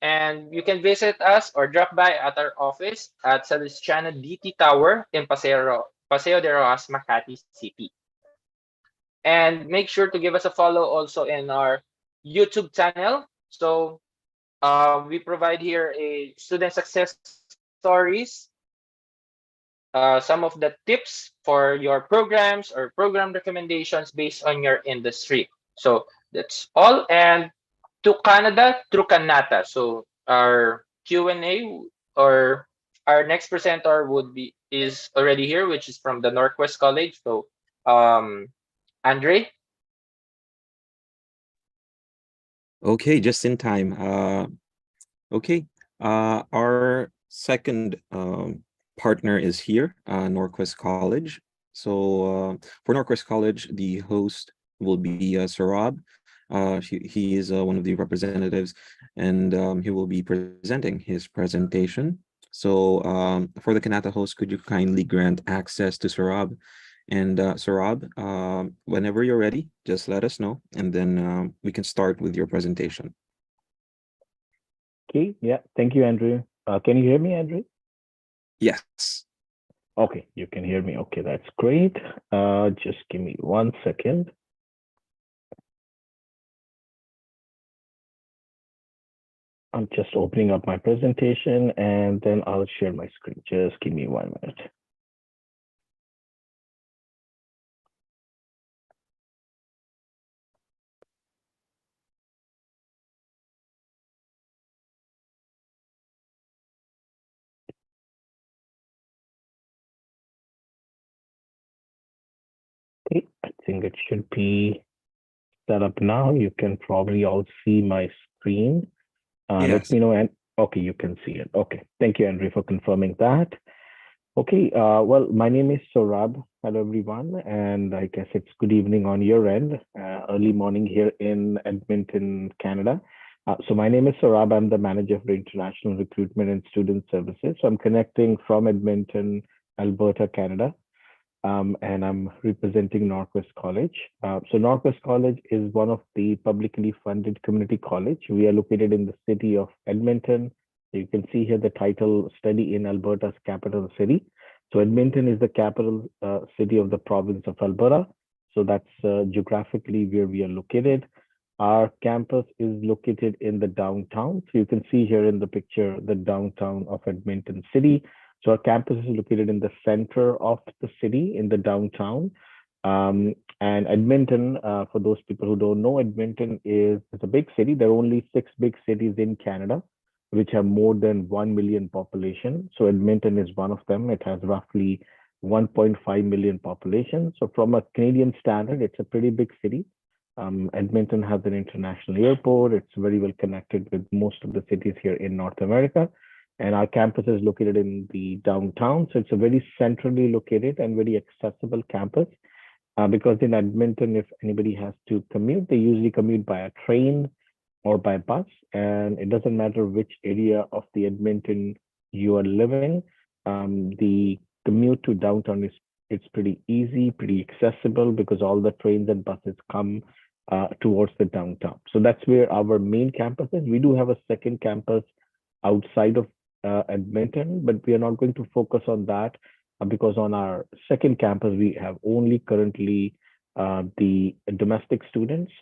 And you can visit us or drop by at our office at Salesiana DT Tower in Paseo de Rojas, Makati City. And make sure to give us a follow also in our YouTube channel. So we provide here a student success stories, some of the tips for your programs or program recommendations based on your industry. So that's all. And to Canada through Kanata. So our Q&A or our next presenter would be is already here, which is from the NorQuest College. So Andre. Okay, just in time. Okay, our second partner is here, NorQuest College. So for NorQuest College, the host will be Sarab. He is one of the representatives, and he will be presenting his presentation. So for the Kanata host, could you kindly grant access to Sarab? And Sarab, whenever you're ready, just let us know, and then we can start with your presentation. Okay, yeah, thank you, Andrew. Can you hear me, Andrew? Yes. Okay, you can hear me. Okay, that's great. Just give me 1 second. I'm just opening up my presentation and then I'll share my screen. Just give me 1 minute. Okay, I think it should be set up now. You can probably all see my screen. Let Yes. me know. And okay, you can see it. Okay, thank you, Andrew, for confirming that. Okay, well, my name is Saurabh. Hello, everyone. And I guess it's good evening on your end, early morning here in Edmonton, Canada. So my name is Saurabh. I'm the manager for international recruitment and student services. So I'm connecting from Edmonton, Alberta, Canada. And I'm representing NorQuest College. So NorQuest College is one of the publicly funded community college. We are located in the city of Edmonton. You can see here the title, Study in Alberta's Capital City. So Edmonton is the capital city of the province of Alberta. So that's geographically where we are located. Our campus is located in the downtown. So you can see here in the picture, the downtown of Edmonton City. So our campus is located in the center of the city, in the downtown. And Edmonton, for those people who don't know, Edmonton is a big city. There are only 6 big cities in Canada, which have more than 1 million population. So Edmonton is one of them. It has roughly 1.5 million population. So from a Canadian standard, it's a pretty big city. Edmonton has an international airport. It's very well connected with most of the cities here in North America. And our campus is located in the downtown. So it's a very centrally located and very accessible campus. Because in Edmonton, if anybody has to commute, they usually commute by a train or by bus. And it doesn't matter which area of the Edmonton you are living. The commute to downtown it's pretty easy, pretty accessible because all the trains and buses come towards the downtown. So that's where our main campus is. We do have a second campus outside of Edmonton, but we are not going to focus on that because on our second campus, we have only currently the domestic students,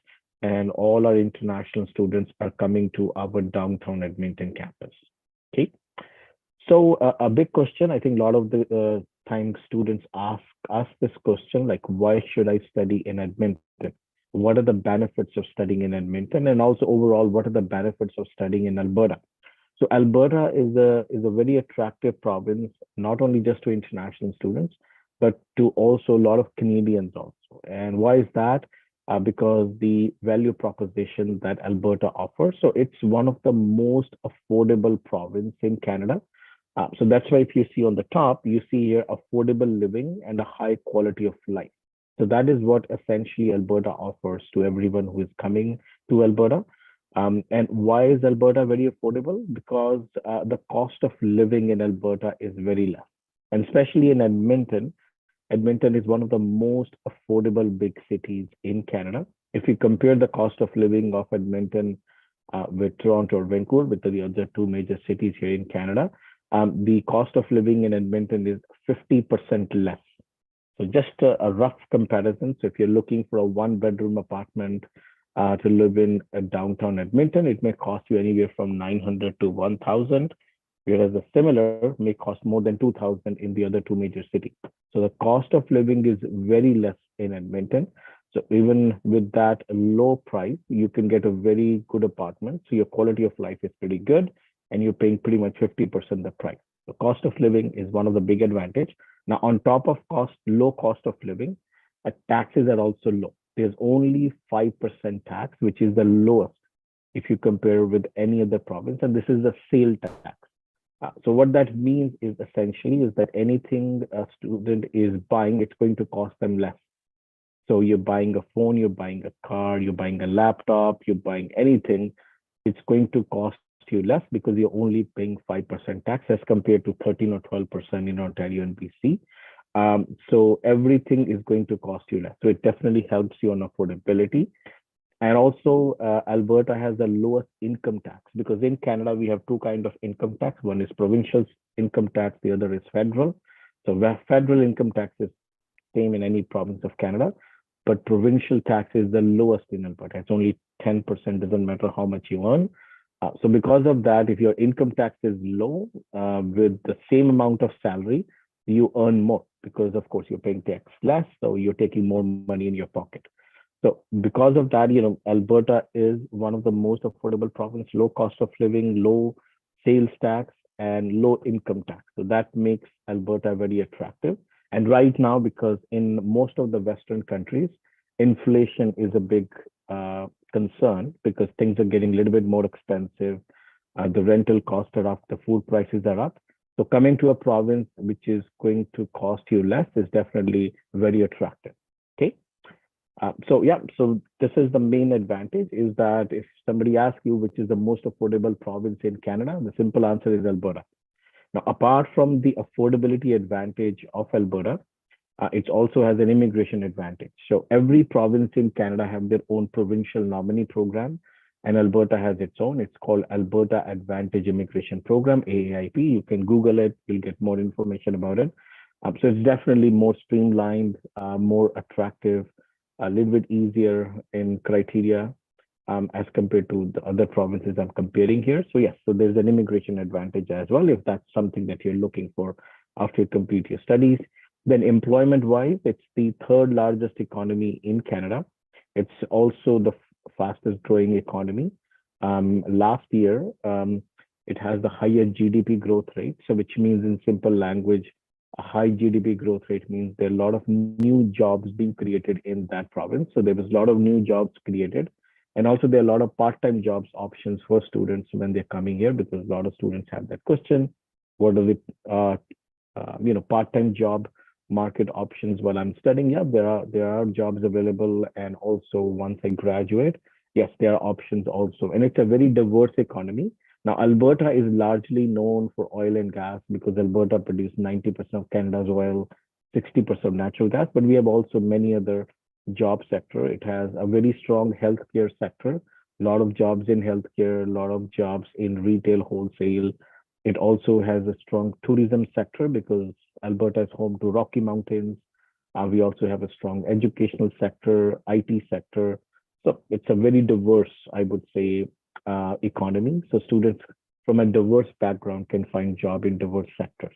and all our international students are coming to our downtown Edmonton campus. Okay. So a big question, I think a lot of the time students ask us this question, like, why should I study in Edmonton? What are the benefits of studying in Edmonton? And also overall, what are the benefits of studying in Alberta? So Alberta is a very attractive province, not only just to international students, but to also a lot of Canadians also. And why is that? Because the value proposition that Alberta offers. So it's one of the most affordable province in Canada. So that's why if you see on the top, you see here affordable living and a high quality of life. So that is what essentially Alberta offers to everyone who is coming to Alberta. And why is Alberta very affordable? Because the cost of living in Alberta is very less. And especially in Edmonton, Edmonton is one of the most affordable big cities in Canada. If you compare the cost of living of Edmonton with Toronto or Vancouver, with the other 2 major cities here in Canada, the cost of living in Edmonton is 50% less. So just a rough comparison. So if you're looking for a one-bedroom apartment to live in downtown Edmonton, it may cost you anywhere from 900 to 1,000, whereas a similar may cost more than 2,000 in the other two major cities. So the cost of living is very less in Edmonton. So even with that low price, you can get a very good apartment. So your quality of life is pretty good, and you're paying pretty much 50% the price. The cost of living is one of the big advantage. Now, on top of low cost of living, taxes are also low. There's only 5% tax, which is the lowest if you compare with any other province, and this is the sale tax. So what that means is essentially is that anything a student is buying, it's going to cost them less. So you're buying a phone, you're buying a car, you're buying a laptop, you're buying anything, it's going to cost you less because you're only paying 5% tax as compared to 13 or 12% in Ontario and BC. So everything is going to cost you less. So it definitely helps you on affordability. And also, Alberta has the lowest income tax because in Canada, we have two kinds of income tax. One is provincial income tax, the other is federal. So federal income tax is same in any province of Canada, but provincial tax is the lowest in Alberta. It's only 10%, doesn't matter how much you earn. So because of that, if your income tax is low with the same amount of salary, you earn more because of course you're paying tax less, so you're taking more money in your pocket. So because of that, Alberta is one of the most affordable province, low cost of living, low sales tax, and low income tax. So that makes Alberta very attractive. And right now, because in most of the Western countries, inflation is a big concern because things are getting a little bit more expensive. The rental costs are up, the food prices are up. So coming to a province which is going to cost you less is definitely very attractive. Okay. So this is the main advantage is that if somebody asks you which is the most affordable province in Canada, the simple answer is Alberta. Now, apart from the affordability advantage of Alberta, it also has an immigration advantage. So every province in Canada have their own provincial nominee program, and Alberta has its own. It's called Alberta Advantage Immigration Program, AAIP. You can Google it. You'll get more information about it. So it's definitely more streamlined, more attractive, a little bit easier in criteria as compared to the other provinces I'm comparing here. So yes, so there's an immigration advantage as well if that's something that you're looking for after you complete your studies. Then employment-wise, it's the third largest economy in Canada. It's also the fastest growing economy. Last year, it has the highest GDP growth rate. So which means in simple language, a high GDP growth rate means there are a lot of new jobs being created in that province. So there was a lot of new jobs created. And also there are a lot of part-time jobs options for students when they're coming here because a lot of students have that question. What are the part-time job market options while I'm studying? Yeah, there are jobs available. And also once I graduate, yes, there are options also. And it's a very diverse economy. Now, Alberta is largely known for oil and gas because Alberta produces 90% of Canada's oil, 60% of natural gas, but we have also many other job sector. It has a very strong healthcare sector, a lot of jobs in healthcare, a lot of jobs in retail, wholesale. It also has a strong tourism sector because Alberta is home to Rocky Mountains. We also have a strong educational sector, IT sector. So it's a very diverse, I would say, economy. So students from a diverse background can find job in diverse sectors.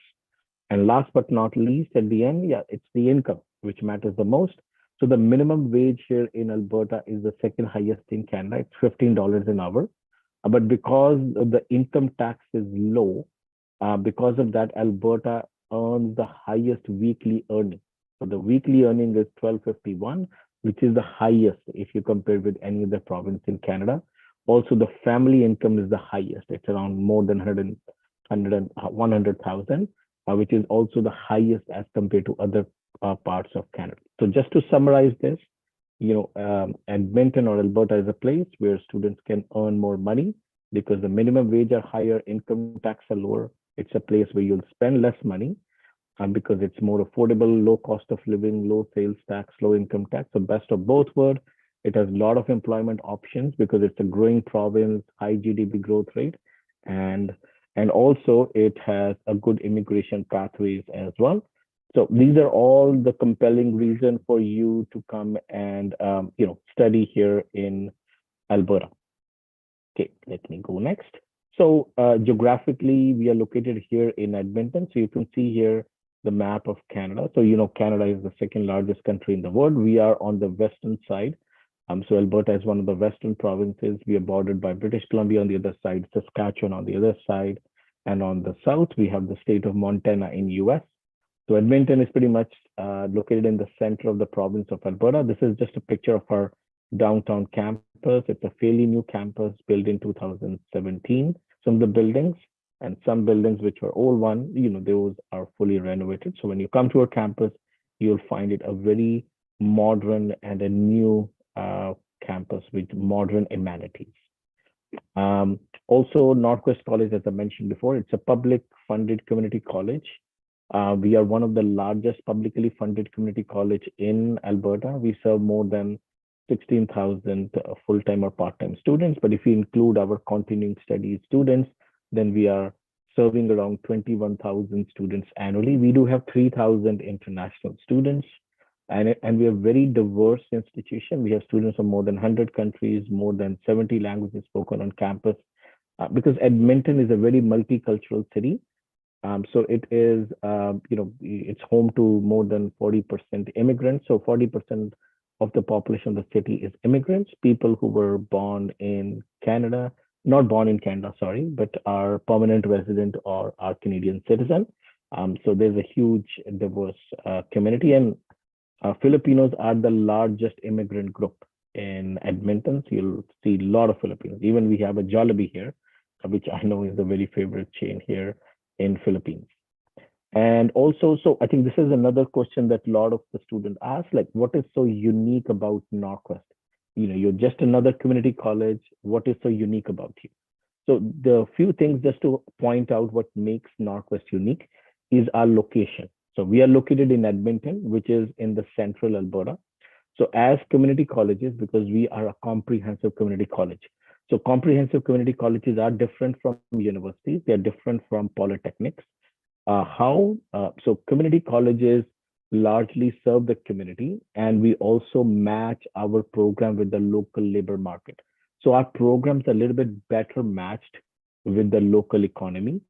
And last but not least, at the end, yeah, it's the income, which matters the most. So the minimum wage here in Alberta is the second highest in Canada. It's $15 an hour. But because the income tax is low, because of that, Alberta earns the highest weekly earning. So the weekly earning is $12.51, which is the highest if you compare with any other province in Canada. Also, the family income is the highest. It's around more than 100,000, which is also the highest as compared to other parts of Canada. So just to summarize this, Edmonton or Alberta is a place where students can earn more money because the minimum wage are higher, income tax are lower. It's a place where you'll spend less money because it's more affordable, low cost of living, low sales tax, low income tax. So best of both worlds. It has a lot of employment options because it's a growing province, high GDP growth rate, and also it has a good immigration pathways as well. So these are all the compelling reason for you to come and study here in Alberta. Okay, let me go next. So geographically, we are located here in Edmonton. So you can see here the map of Canada. So Canada is the second largest country in the world. We are on the western side. So Alberta is one of the western provinces. We are bordered by British Columbia on the other side, Saskatchewan on the other side, and on the south we have the state of Montana in US. So Edmonton is pretty much located in the center of the province of Alberta. This is just a picture of our downtown campus. It's a fairly new campus built in 2017. Some of the buildings and some buildings which were old one, those are fully renovated. So when you come to our campus, you'll find it a very modern and a new campus with modern amenities. Also, NorQuest College, as I mentioned before, it's a public funded community college. We are one of the largest publicly funded community college in Alberta. We serve more than 16,000 full-time or part-time students. But if we include our continuing studies students, then we are serving around 21,000 students annually. We do have 3,000 international students, and we are a very diverse institution. We have students from more than 100 countries, more than 70 languages spoken on campus, because Edmonton is a very multicultural city. So it is, it's home to more than 40% immigrants. So 40% of the population of the city is immigrants, people who were born in Canada, not born in Canada, sorry, but are permanent resident or are Canadian citizen. So there's a huge diverse community, and Filipinos are the largest immigrant group in Edmonton. So you'll see a lot of Filipinos. Even we have a Jollibee here, which I know is a very favorite chain here in Philippines. And also, so I think this is another question that a lot of the students ask, like, what is so unique about NorQuest? You're just another community college. What is so unique about you? So the few things just to point out what makes NorQuest unique is our location. So we are located in Edmonton, which is in the central Alberta. So as community colleges, because we are a comprehensive community college. So comprehensive community colleges are different from universities. They are different from polytechnics. So community colleges largely serve the community, and we also match our program with the local labor market. So our programs are a little bit better matched with the local economy.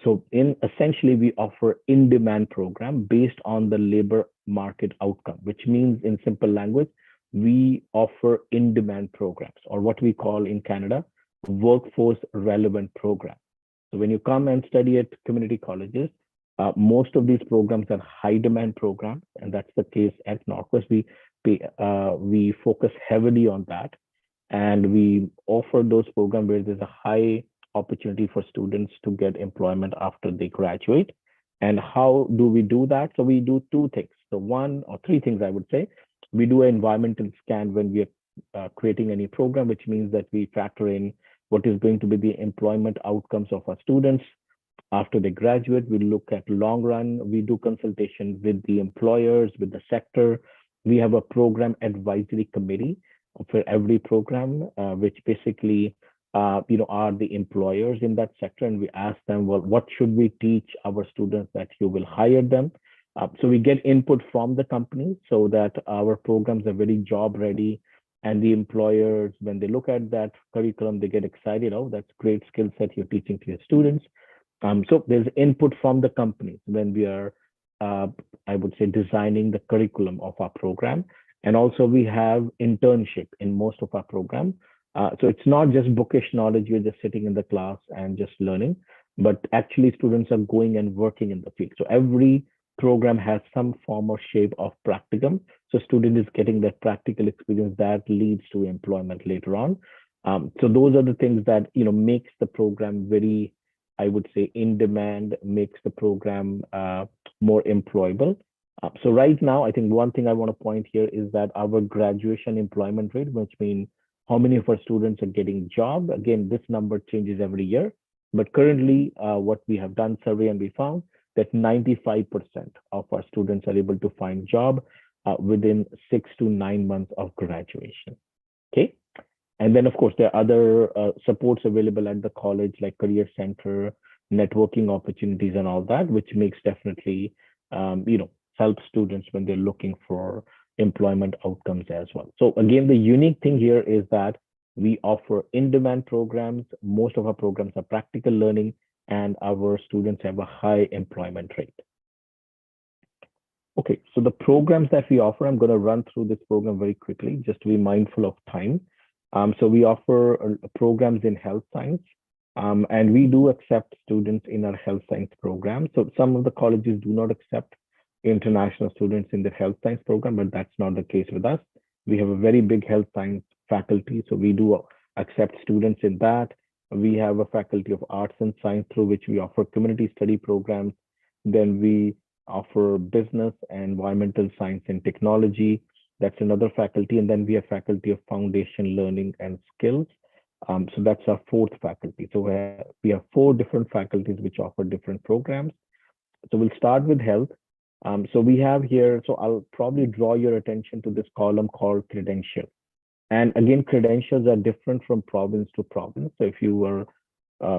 So essentially, we offer in-demand program based on the labor market outcome, which means in simple language, we offer in-demand programs, or what we call in Canada, workforce relevant programs. So when you come and study at community colleges, most of these programs are high demand programs, and that's the case at NorQuest. We focus heavily on that, and we offer those programs where there's a high opportunity for students to get employment after they graduate. And how do we do that? So we do two things. So one or three things, I would say. We do an environmental scan when we are creating any program, which means that we factor in what is going to be the employment outcomes of our students after they graduate. We look at long run. We do consultation with the employers, with the sector. We have a program advisory committee for every program, which basically are the employers in that sector, and we ask them, well, what should we teach our students that you will hire them? So we get input from the company so that our programs are very job ready, and the employers, when they look at that curriculum, they get excited. Oh, that's great skill set you're teaching to your students. So there's input from the companies when we are, I would say, designing the curriculum of our program. And also we have internship in most of our program. So it's not just bookish knowledge, you're just sitting in the class and just learning, but actually students are going and working in the field. So every program has some form or shape of practicum. So student is getting that practical experience that leads to employment later on. So those are the things that makes the program very, I would say, in demand, makes the program more employable. So right now, I think one thing I want to point here is that our graduation employment rate, which means how many of our students are getting job. Again, this number changes every year, but currently what we have done survey and we found that 95% of our students are able to find job within 6 to 9 months of graduation. Okay. And then of course, there are other supports available at the college, like career center, networking opportunities and all that, which makes definitely help students when they're looking for employment outcomes as well. So again, the unique thing here is that we offer in-demand programs. Most of our programs are practical learning, and our students have a high employment rate. Okay, so the programs that we offer, I'm going to run through this program very quickly, just to be mindful of time. So we offer programs in health science, and we do accept students in our health science program. So some of the colleges do not accept international students in the health science program, but that's not the case with us. We have a very big health science faculty, so we do accept students in that. We have a faculty of arts and science through which we offer community study programs. Then we offer business and environmental science and technology. That's another faculty. And then we have faculty of foundation learning and skills. So that's our fourth faculty. So we have four different faculties which offer different programs. So we'll start with health. So we have here, so I'll probably draw your attention to this column called credential. And again, credentials are different from province to province. So if you are,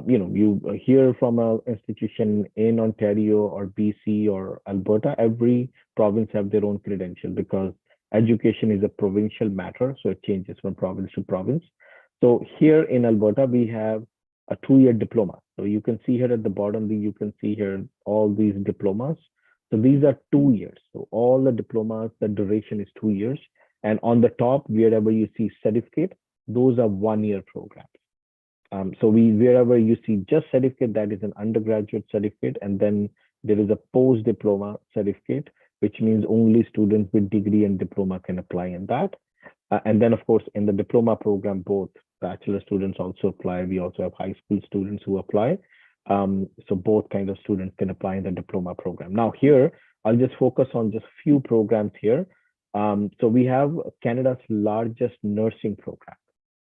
you hear from an institution in Ontario or BC or Alberta, every province have their own credential because education is a provincial matter. So it changes from province to province. So here in Alberta, we have a 2-year diploma. So you can see here at the bottom, you can see here all these diplomas. So these are 2 years. So all the diplomas, the duration is 2 years. And on the top, wherever you see certificate, those are 1-year programs. So wherever you see just certificate, that is an undergraduate certificate. And then there is a post-diploma certificate, which means only students with degree and diploma can apply in that. And then, of course, in the diploma program, both bachelor students also apply. We also have high school students who apply. So both kind of students can apply in the diploma program. Now here, I'll just focus on just few programs here. So we have Canada's largest nursing program.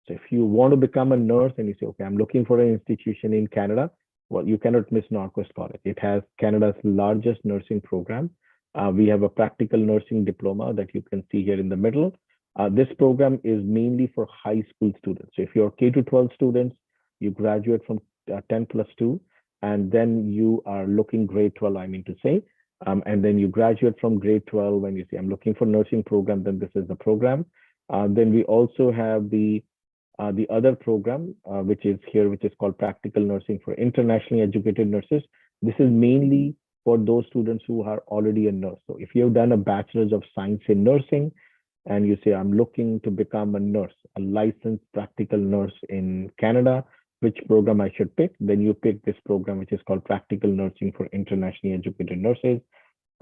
So if you want to become a nurse and you say, okay, I'm looking for an institution in Canada, well, you cannot miss NorQuest College. It has Canada's largest nursing program. We have a practical nursing diploma that you can see here in the middle. This program is mainly for high school students. So if you're K-12 students, you graduate from 10+2, and then you are looking grade 12, I mean to say, and then you graduate from grade 12 when you say, I'm looking for nursing program, then this is the program. Then we also have the other program, which is here, which is called Practical Nursing for Internationally Educated Nurses. This is mainly for those students who are already a nurse. So if you've done a Bachelor's of Science in Nursing, and you say, I'm looking to become a nurse, a licensed practical nurse in Canada, which program I should pick? Then you pick this program, which is called Practical Nursing for Internationally Educated Nurses.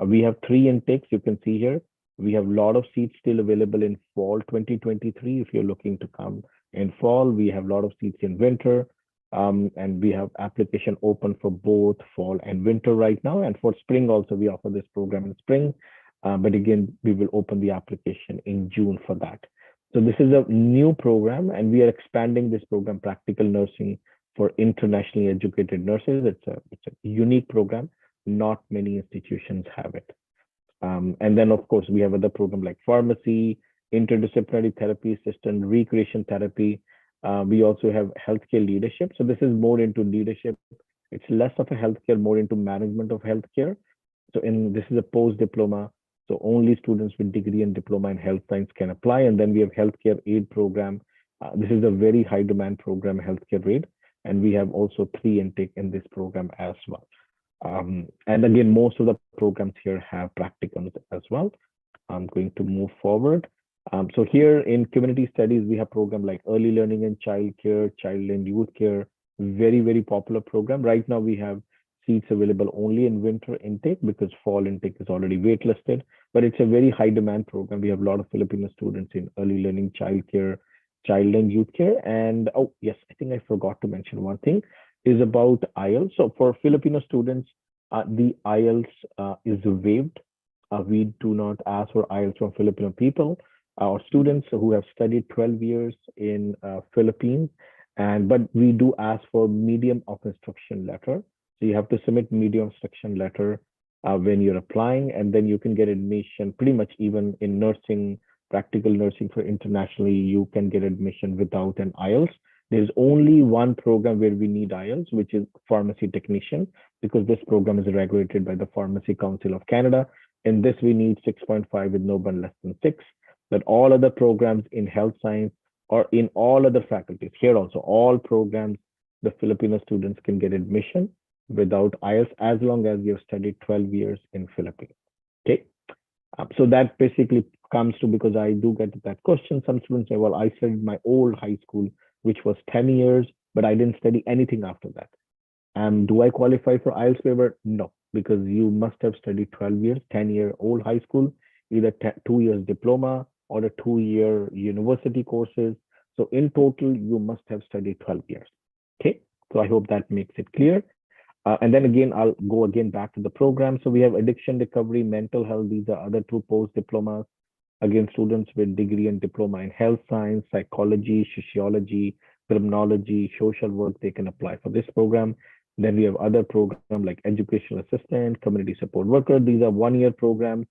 We have 3 intakes, you can see here. We have a lot of seats still available in fall 2023. If you're looking to come in fall, we have a lot of seats in winter. And we have application open for both fall and winter right now. And for spring also, we offer this program in spring. But again, we will open the application in June for that. So this is a new program, and we are expanding this program, Practical Nursing for Internationally Educated Nurses. It's a unique program. Not many institutions have it. And then, of course, we have other programs like pharmacy, interdisciplinary therapy assistant, recreation therapy. We also have healthcare leadership. So this is more into leadership. It's less of a healthcare, more into management of healthcare. So this is a post-diploma. So only students with degree and diploma in health science can apply. And then we have healthcare aid program. This is a very high demand program, healthcare aid. And we have also 3 intake in this program as well. And again, most of the programs here have practicums as well. I'm going to move forward. So here in community studies, we have program like early learning and child care, child and youth care, very, very popular program. Right now we have seats available only in winter intake because fall intake is already waitlisted, but it's a very high demand program. We have a lot of Filipino students in early learning, child care, child and youth care. And oh yes, I think I forgot to mention one thing is about IELTS. So for Filipino students, the IELTS is waived. We do not ask for IELTS from Filipino people or students who have studied 12 years in Philippines, but we do ask for medium of instruction letter. So you have to submit medium instruction letter when you're applying, and then you can get admission pretty much even in nursing, practical nursing for internationally, you can get admission without an IELTS. There's only one program where we need IELTS, which is pharmacy technician, because this program is regulated by the Pharmacy Council of Canada. In this, we need 6.5 with no one less than 6. But all other programs in health science or in all other faculties, here also, all programs, the Filipino students can get admission without IELTS as long as you've studied 12 years in Philippines. Okay. So that basically comes to, because I do get that question. Some students say, well, I studied my old high school, which was 10 years, but I didn't study anything after that. Do I qualify for IELTS waiver? No, because you must have studied 12 years, 10-year old high school, either 2 years diploma or a 2-year university courses. So in total, you must have studied 12 years. Okay, so I hope that makes it clear. And then again, I'll go again back to the program. So we have addiction recovery, mental health. These are other 2 post diplomas. Again, students with degree and diploma in health science, psychology, sociology, criminology, social work, they can apply for this program. Then we have other programs like educational assistant, community support worker. These are 1-year programs.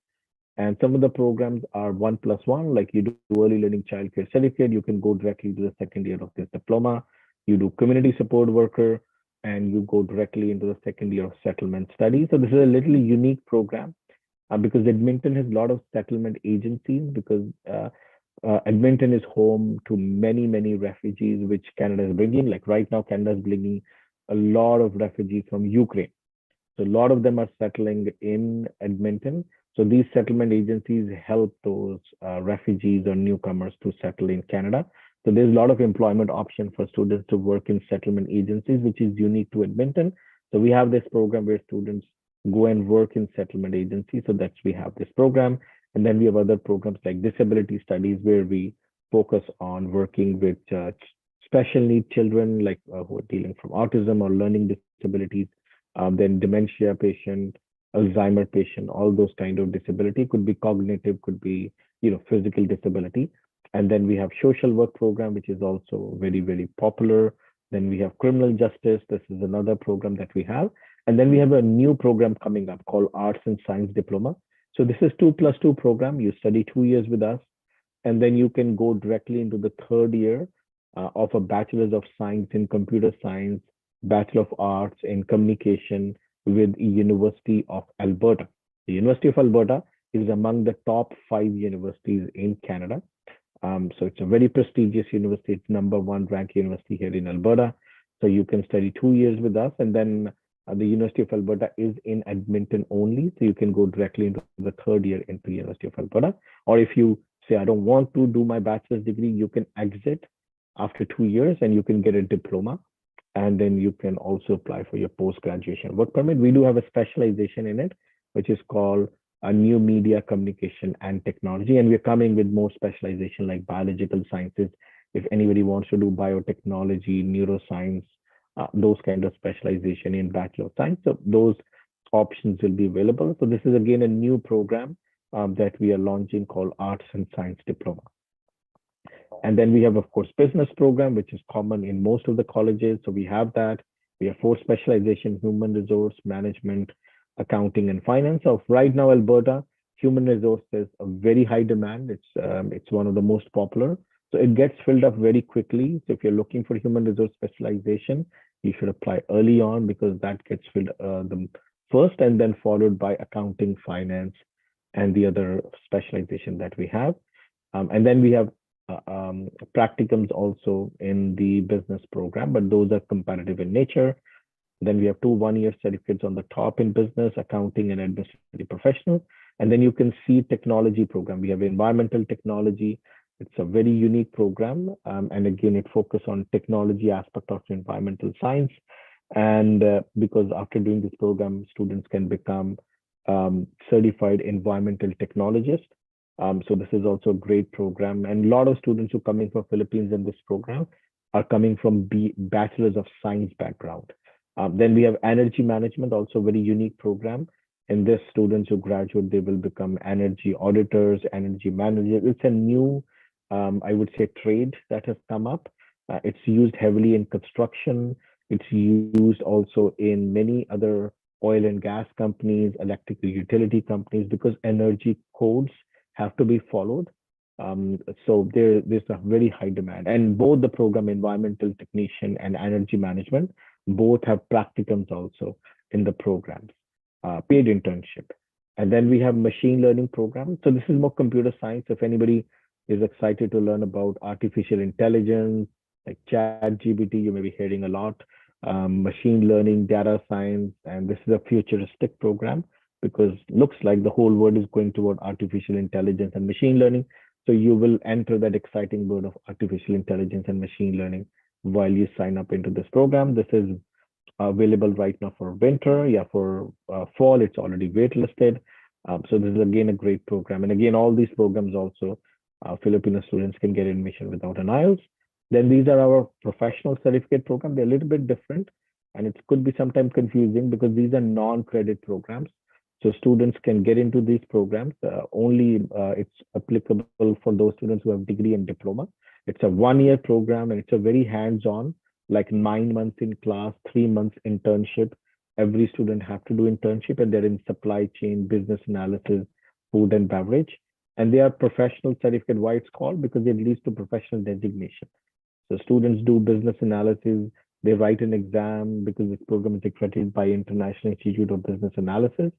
And some of the programs are 1+1, like you do early learning childcare certificate, you can go directly to the second year of this diploma. You do community support worker, and you go directly into the second year of settlement studies. So this is a little unique program because Edmonton has a lot of settlement agencies, because Edmonton is home to many, many refugees, which Canada is bringing. Like right now, Canada is bringing a lot of refugees from Ukraine. So a lot of them are settling in Edmonton. So these settlement agencies help those refugees or newcomers to settle in Canada. So there's a lot of employment option for students to work in settlement agencies, which is unique to Edmonton. So we have this program where students go and work in settlement agencies. So that's, we have this program. And then we have other programs like disability studies, where we focus on working with special need children, like who are dealing from autism or learning disabilities, then dementia patient, Alzheimer patient, all those kind of disability. Could be cognitive, could be, physical disability. And then we have social work program, which is also very, very popular. Then we have criminal justice. This is another program that we have. And then we have a new program coming up called Arts and Science Diploma. So this is 2+2 program. You study 2 years with us, and then you can go directly into the third year of a Bachelor's of Science in Computer Science, Bachelor of Arts in Communication with University of Alberta. The University of Alberta is among the top 5 universities in Canada. So it's a very prestigious university. It's #1 ranked university here in Alberta. So you can study 2 years with us, and then the University of Alberta is in Edmonton only. So you can go directly into the third year into the University of Alberta. Or if you say, I don't want to do my bachelor's degree, you can exit after 2 years and you can get a diploma. And then you can also apply for your post-graduation work permit. We do have a specialization in it, which is called a new media communication and technology. And we're coming with more specialization like biological sciences. If anybody wants to do biotechnology, neuroscience, those kind of specialization in Bachelor of Science, so those options will be available. So this is again a new program that we are launching called Arts and Science Diploma. And then we have, of course, business program, which is common in most of the colleges. So we have that. We have 4 specialization: human resource management, accounting, and finance. So right now, Alberta, human resource is a very high demand. It's one of the most popular. So it gets filled up very quickly. So if you're looking for human resource specialization, you should apply early on, because that gets filled the first, and then followed by accounting, finance, and the other specialization that we have. And then we have practicums also in the business program, but those are comparative in nature. Then we have 2 1-year certificates on the top in business, accounting, and administrative professionals. And then you can see technology program. We have environmental technology. It's a very unique program. And again, it focuses on technology aspect of environmental science. And because after doing this program, students can become certified environmental technologist. So this is also a great program. And a lot of students who are coming from Philippines in this program are coming from Bachelor's of Science background. Then we have energy management, also a very unique program. In this, students who graduate, they will become energy auditors, energy managers. It's a new, I would say, trade that has come up. It's used heavily in construction. It's used also in many other oil and gas companies, electrical utility companies, because energy codes have to be followed. So there's a very high demand. And both the program, environmental technician and energy management, both have practicums also in the programs, paid internship. And then we have machine learning program. So this is more computer science. If anybody is excited to learn about artificial intelligence, like chat GPT, you may be hearing a lot, machine learning, data science, and this is a futuristic program because looks like the whole world is going toward artificial intelligence and machine learning. So you will enter that exciting world of artificial intelligence and machine learning while you sign up into this program. This is available right now for winter. Yeah, for fall, it's already waitlisted. So this is again a great program. And again, all these programs also, Filipino students can get admission without an IELTS. Then these are our professional certificate program. They're a little bit different, and it could be sometimes confusing because these are non-credit programs. So students can get into these programs. Only it's applicable for those students who have degree and diploma. It's a 1 year program, and it's a very hands-on, like 9 months in class, 3 months internship. Every student have to do internship, and they're in supply chain, business analysis, food and beverage. And they are professional certificate. Why it's called? Because it leads to professional designation. So students do business analysis, they write an exam because this program is accredited by International Institute of Business Analysis.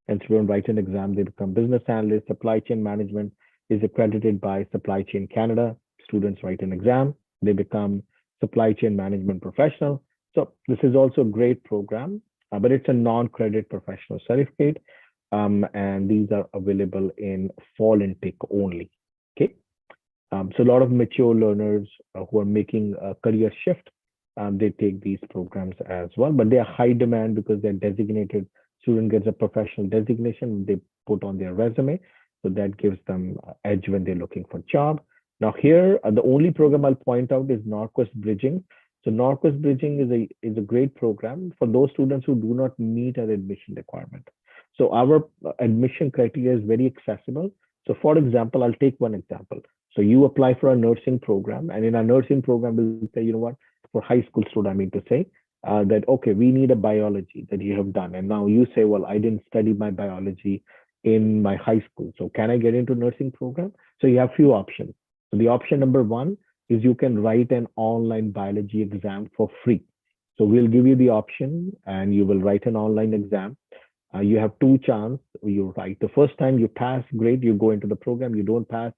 And students write an exam, they become business analysts. Supply chain management is accredited by Supply Chain Canada. Students write an exam, they become supply chain management professional. So this is also a great program, but it's a non-credit professional certificate. And these are available in fall intake only. Okay. So a lot of mature learners who are making a career shift, they take these programs as well, but they are high demand because they're designated. Student gets a professional designation, they put on their resume. So that gives them edge when they're looking for job. Now here, the only program I'll point out is NorQuest Bridging. So NorQuest Bridging is a great program for those students who do not meet our admission requirement. So our admission criteria is very accessible. So for example, I'll take one example. So you apply for a nursing program, and in a nursing program, we'll say, you know what, for high school student, I mean to say, that, okay, we need a biology that you have done. And now you say, well, I didn't study my biology in my high school. So can I get into nursing program? So you have few options. So the option number one is you can write an online biology exam for free. So we'll give you the option and you will write an online exam. You have two chances. You write the first time, you pass, great, you go into the program. You don't pass,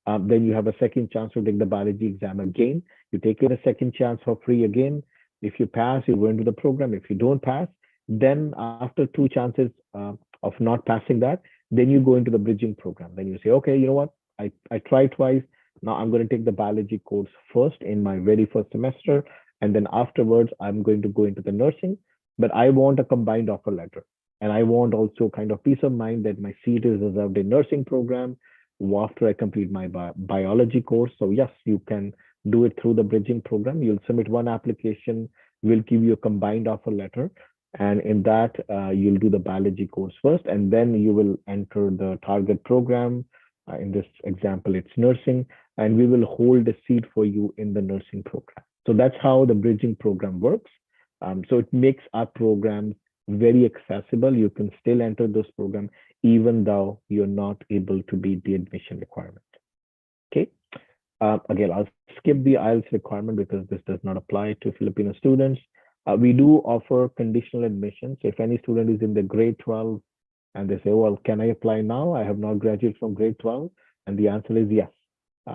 then you have a second chance to take the biology exam again. You take it a second chance for free again. If you pass, you go into the program. If you don't pass, then after two chances of not passing that, then you go into the bridging program. Then you say, okay, you know what? I tried twice. Now I'm going to take the biology course first in my very first semester. And then afterwards, I'm going to go into the nursing. But I want a combined offer letter. And I want also kind of peace of mind that my seat is reserved in nursing program after I complete my biology course. So yes, you can do it through the bridging program. You'll submit one application, we'll give you a combined offer letter. And in that, you'll do the biology course first, and then you will enter the target program. In this example, it's nursing, and we will hold a seat for you in the nursing program. So that's how the bridging program works. So it makes our programs very accessible. You can still enter those programs even though you're not able to meet the admission requirement. Okay. Again, I'll skip the IELTS requirement because this does not apply to Filipino students. We do offer conditional admission. So if any student is in the grade 12 and they say, well, can I apply now? I have not graduated from grade 12. And the answer is yes,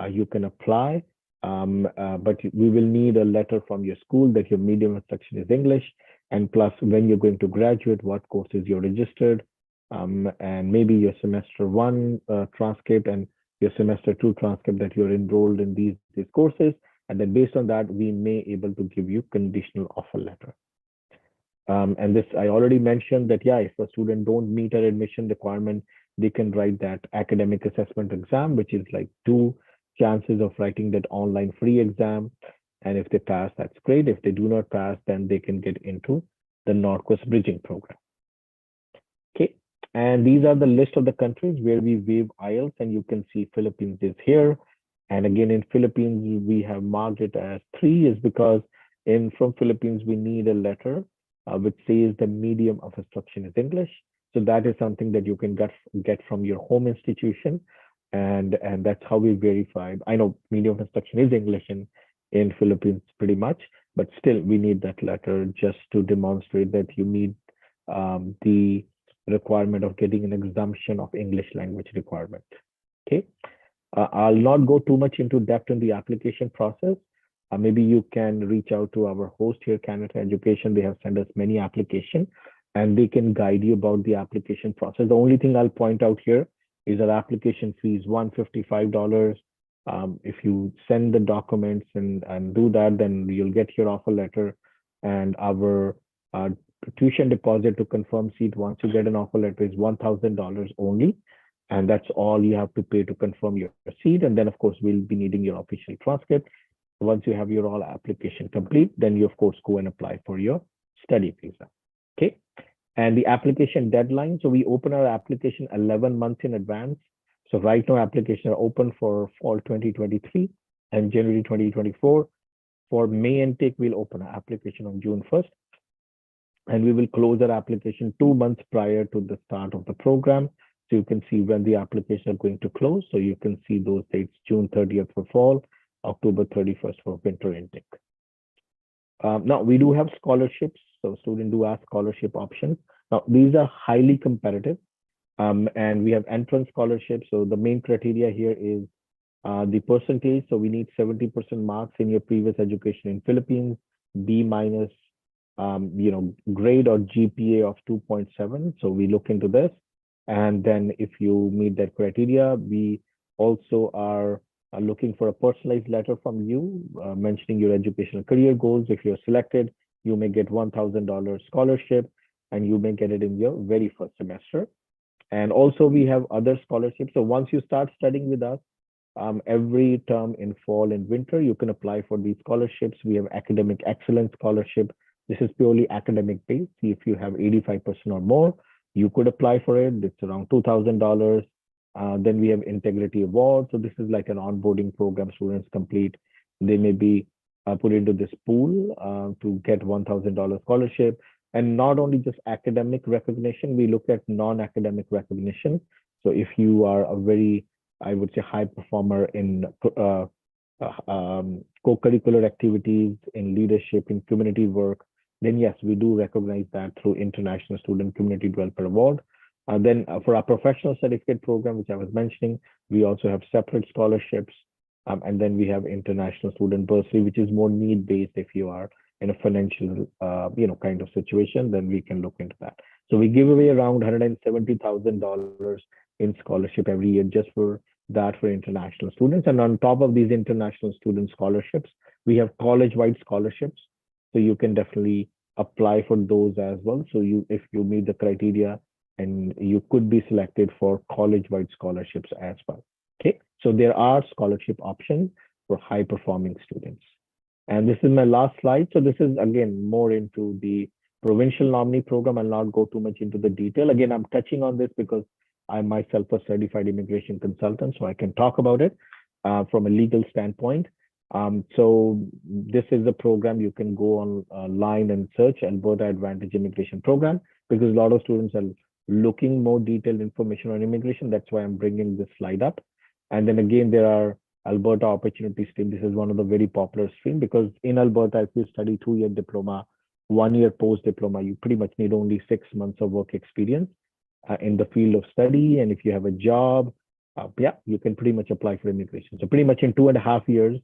you can apply. But we will need a letter from your school that your medium instruction is English. And plus, when you're going to graduate, what courses you're registered, and maybe your semester 1 transcript and your semester 2 transcript that you're enrolled in these courses. And then based on that, we may able to give you conditional offer letter. And this, I already mentioned that, yeah, if a student don't meet our admission requirement, they can write that academic assessment exam, which is like 2 chances of writing that online free exam. And if they pass, that's great. If they do not pass, then they can get into the NorQuest Bridging program. Okay. And these are the list of the countries where we waive IELTS, and you can see Philippines is here. And again, in Philippines, we have marked it as 3 is because from Philippines, we need a letter which says the medium of instruction is English. So that is something that you can get from your home institution. and that's how we verify. I know medium of instruction is English in Philippines pretty much, but still we need that letter just to demonstrate that you meet the requirement of getting an exemption of English language requirement. Okay, I'll not go too much into depth in the application process. Maybe you can reach out to our host here, Kanata Education. They have sent us many applications and they can guide you about the application process. The only thing I'll point out here is that application fee is $155. If you send the documents and do that, then you'll get your offer letter, and our tuition deposit to confirm seat once you get an offer letter is $1,000 only. And that's all you have to pay to confirm your seat. And then, of course, we'll be needing your official transcript. Once you have your all application complete, then you, of course, go and apply for your study visa. Okay. And the application deadline. So we open our application 11 months in advance. So right now, applications are open for fall 2023 and January 2024. For May intake, we'll open our application on June 1st. And we will close our application 2 months prior to the start of the program. So you can see when the applications are going to close. So you can see those dates: June 30th for fall, October 31st for winter intake. Now we do have scholarships. So students do have scholarship options. Now these are highly competitive, and we have entrance scholarships. So the main criteria here is the percentage. So we need 70% marks in your previous education in Philippines, B minus, grade or GPA of 2.7. So we look into this. And then if you meet that criteria, we also are looking for a personalized letter from you mentioning your educational career goals. If you're selected, you may get $1,000 scholarship, and you may get it in your very first semester. And also we have other scholarships. So once you start studying with us, every term in fall and winter, you can apply for these scholarships. We have academic excellence scholarship. This is purely academic based. If you have 85% or more, you could apply for it. It's around $2,000. Then we have integrity award. So this is like an onboarding program students complete. They may be put into this pool to get $1,000 scholarship. And not only just academic recognition, we look at non-academic recognition. So if you are a very, I would say, high performer in co-curricular activities, in leadership, in community work, then yes, we do recognize that through International Student Community Developer Award. Then for our professional certificate program, which I was mentioning, we also have separate scholarships. And then we have International Student Bursary, which is more need-based. If you are in a financial, kind of situation, then we can look into that. So we give away around $170,000 in scholarship every year just for that for international students. And on top of these international student scholarships, we have college-wide scholarships. So you can definitely apply for those as well. So if you meet the criteria, and you could be selected for college-wide scholarships as well. Okay, so there are scholarship options for high-performing students. And this is my last slide. So this is again more into the provincial nominee program. I'll not go too much into the detail. Again, I'm touching on this because I'm myself a certified immigration consultant, so I can talk about it from a legal standpoint. So this is the program. You can go online and search Alberta Advantage Immigration Program, because a lot of students are looking more detailed information on immigration. That's why I'm bringing this slide up. And then again, there are Alberta Opportunity Stream. This is one of the very popular stream, because in Alberta, if you study 2-year diploma, 1-year post-diploma, you pretty much need only 6 months of work experience in the field of study. And if you have a job, you can pretty much apply for immigration. So pretty much in 2.5 years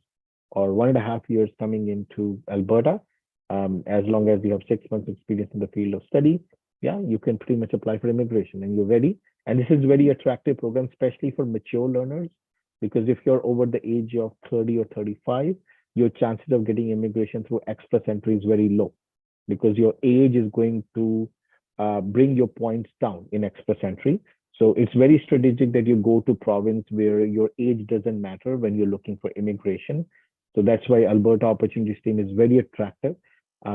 or 1.5 years coming into Alberta, as long as you have 6 months experience in the field of study, you can pretty much apply for immigration and you're ready. And this is very attractive program, especially for mature learners, because if you're over the age of 30 or 35, your chances of getting immigration through express entry is very low, because your age is going to bring your points down in express entry. So it's very strategic that you go to province where your age doesn't matter when you're looking for immigration. So that's why Alberta Opportunity Stream is very attractive,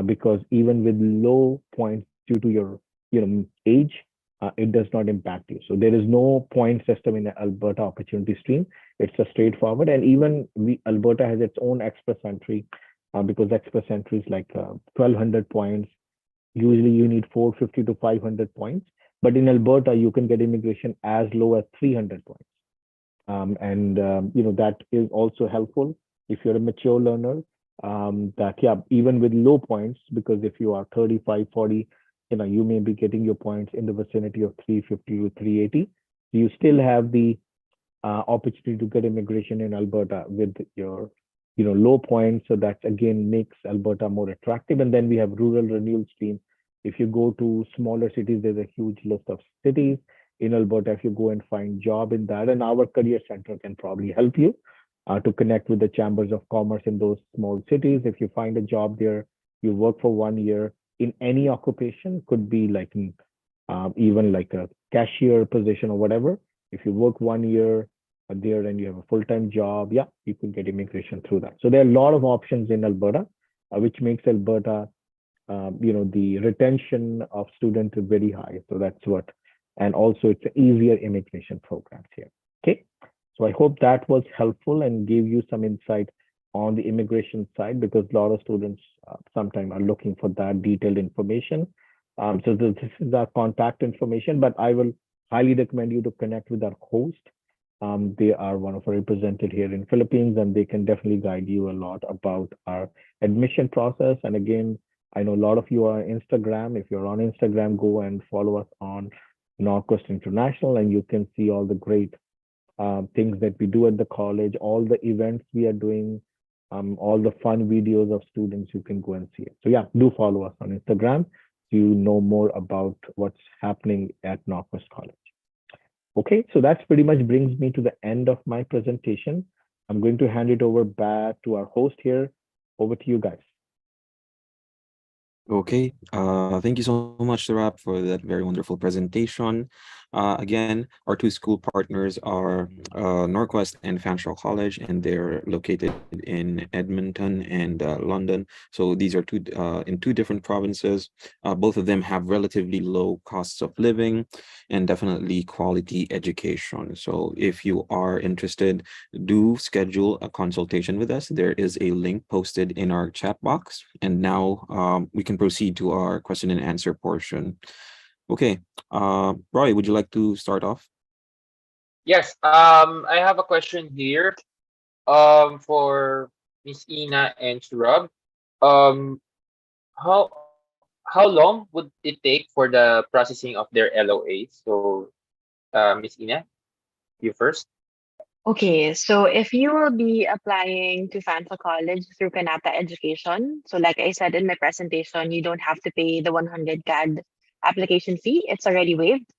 because even with low points due to your age, it does not impact you. So there is no point system in the Alberta Opportunity Stream. It's a straightforward, and even Alberta has its own express entry, because express entry is like 1,200 points. Usually you need 450 to 500 points, but in Alberta you can get immigration as low as 300 points. That is also helpful if you're a mature learner. That yeah, even with low points, because if you are 35, 40, you may be getting your points in the vicinity of 350 to 380. You still have the opportunity to get immigration in Alberta with your low points. So that again makes Alberta more attractive. And then we have rural renewal stream. If you go to smaller cities, there's a huge list of cities in Alberta. If you go and find job in that, and our career center can probably help you to connect with the chambers of commerce in those small cities. If you find a job there, you work for 1 year in any occupation, could be like even like a cashier position or whatever. If you work 1 year there and you have a full-time job, yeah, you could get immigration through that. So there are a lot of options in Alberta, which makes Alberta, the retention of students is very high. So that's what, and also it's an easier immigration programs here. Okay. So I hope that was helpful and gave you some insight on the immigration side, because a lot of students sometimes are looking for that detailed information. So this is our contact information, but I will highly recommend you to connect with our host. They are one of our representatives here in Philippines, and they can definitely guide you a lot about our admission process. And again, I know a lot of you are on Instagram. If you're on Instagram, go and follow us on NorQuest International, and you can see all the great things that we do at the college, all the events we are doing, all the fun videos of students. You can go and see it. So yeah, do follow us on Instagram so you know more about what's happening at NorQuest College. Okay, so that's pretty much brings me to the end of my presentation. I'm going to hand it over back to our host here. Over to you guys. Okay, thank you so much, Sarab, for that very wonderful presentation. Again, our two school partners are NorQuest and Fanshawe College, and they're located in Edmonton and London. So these are in two different provinces. Both of them have relatively low costs of living and definitely quality education. So if you are interested, do schedule a consultation with us. There is a link posted in our chat box. And now we can proceed to our question and answer portion. Okay, Roy, would you like to start off? Yes. I have a question here. For Miss Ina and Surab. Um, how how long would it take for the processing of their LOA? So, Miss Ina, you first. Okay, so if you will be applying to Fanshawe College through Kanata Education, so like I said in my presentation, you don't have to pay the 100 CAD application fee. It's already waived.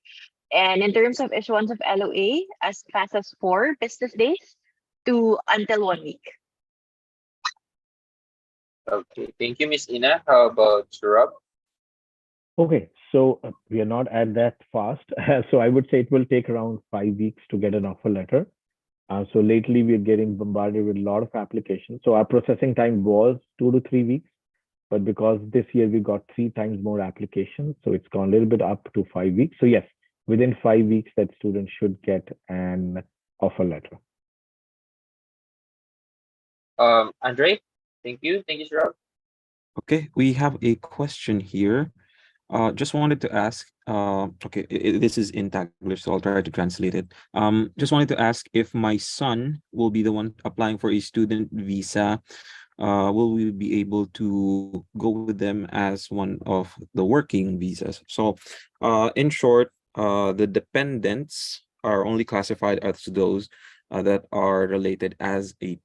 And in terms of issuance of LOA, as fast as 4 business days to until 1 week. Okay, thank you, Miss Ina. How about Surab? Okay, so we are not at that fast. So I would say it will take around 5 weeks to get an offer letter. So lately we're getting bombarded with a lot of applications. So our processing time was 2 to 3 weeks, but because this year we got 3 times more applications, so it's gone a little bit up to 5 weeks. So yes, within 5 weeks that student should get an offer letter. Andre, thank you, Surab. Okay, we have a question here. Just wanted to ask, okay, this is in Taglish, so I'll try to translate it. Just wanted to ask if my son will be the one applying for a student visa, will we be able to go with them as one of the working visas? So, in short, the dependents are only classified as those that are related as a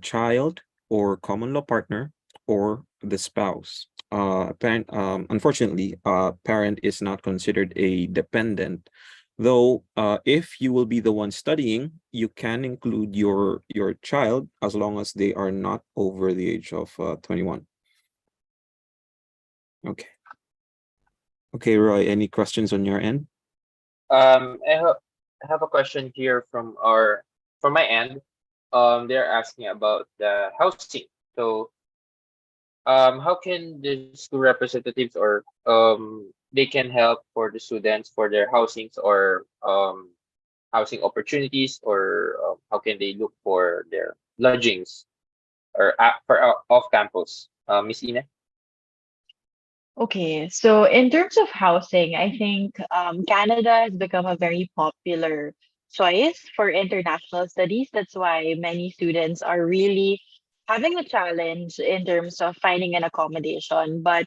child or common law partner or the spouse. Parent, unfortunately, parent is not considered a dependent. Though, if you will be the one studying, you can include your child as long as they are not over the age of 21. Okay. Okay, Roy, any questions on your end? I have a question here from my end. They're asking about the housing. So, how can the school representatives or they can help for the students for their housings or housing opportunities, or how can they look for their lodgings or off campus? Miss Ina. Okay, so in terms of housing, I think Canada has become a very popular choice for international studies. That's why many students are really having a challenge in terms of finding an accommodation. But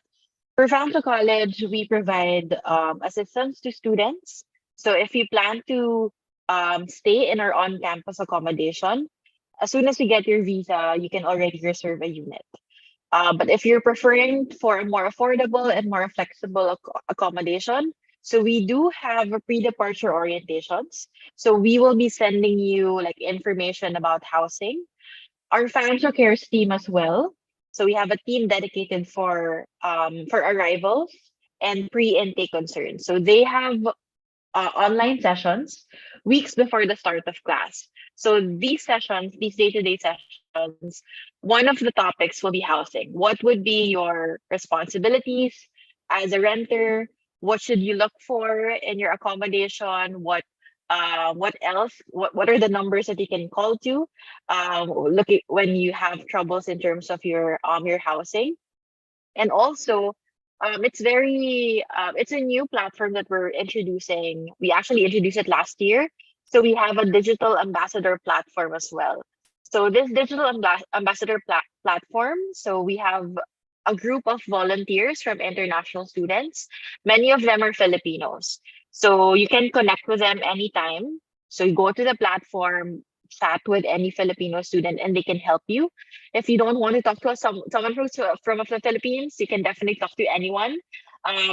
for Fanshawe College, we provide assistance to students. So if you plan to stay in our on-campus accommodation, as soon as you get your visa, you can already reserve a unit. But if you're preferring for a more affordable and more flexible accommodation, so we do have a pre-departure orientations. So we will be sending you like information about housing, our financial cares team as well. So we have a team dedicated for arrivals and pre-intake concerns. So they have online sessions weeks before the start of class. So these sessions, these day-to-day sessions, one of the topics will be housing. What would be your responsibilities as a renter? What should you look for in your accommodation? What else? What are the numbers that you can call to? Looking when you have troubles in terms of your housing. And also, it's a new platform that we're introducing. We actually introduced it last year. So we have a digital ambassador platform as well. So this digital ambassador platform, so we have a group of volunteers from international students. Many of them are Filipinos. So you can connect with them anytime. So you go to the platform, chat with any Filipino student, and they can help you. If you don't want to talk to someone from the Philippines, you can definitely talk to anyone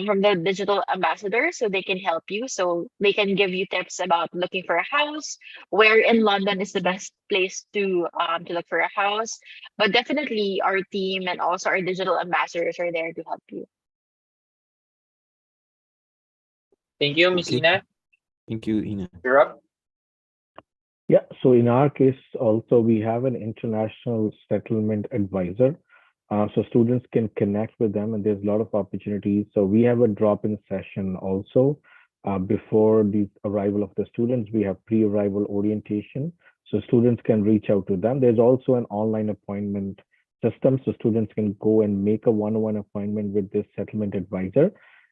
from the digital ambassador, so they can help you. So they can give you tips about looking for a house, where in London is the best place to look for a house. But definitely, our team and also our digital ambassadors are there to help you. Thank you, Miss Okay, Ina. thank you, Ina. Rob? Yeah, so in our case, also we have an international settlement advisor. So students can connect with them, and there's a lot of opportunities. So we have a drop-in session also before the arrival of the students. We have pre-arrival orientation, so students can reach out to them. There's also an online appointment system, so students can go and make a one-on-one appointment with this settlement advisor,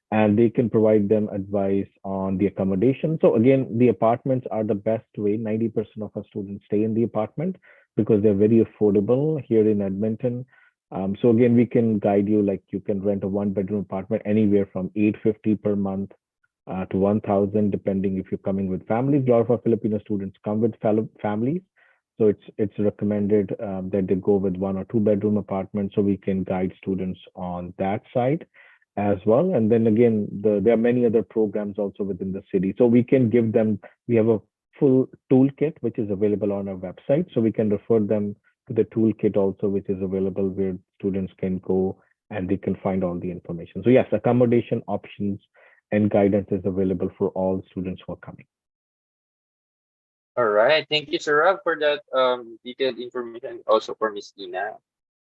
and they can provide them advice on the accommodation. So again, the apartments are the best way. 90% of our students stay in the apartment because they're very affordable here in Edmonton. So again, we can guide you, like you can rent a one-bedroom apartment anywhere from 850 per month to 1,000, depending if you're coming with families. A lot of our Filipino students come with families. So it's recommended that they go with one or two bedroom apartments, so we can guide students on that side as well. And then again, there are many other programs also within the city. So we can give them, we have a full toolkit which is available on our website. So we can refer them to the toolkit also, which is available, where students can go and they can find all the information. So yes, accommodation options and guidance is available for all students who are coming. All right. Thank you, Sir Rob, for that detailed information, also for Miss Ina.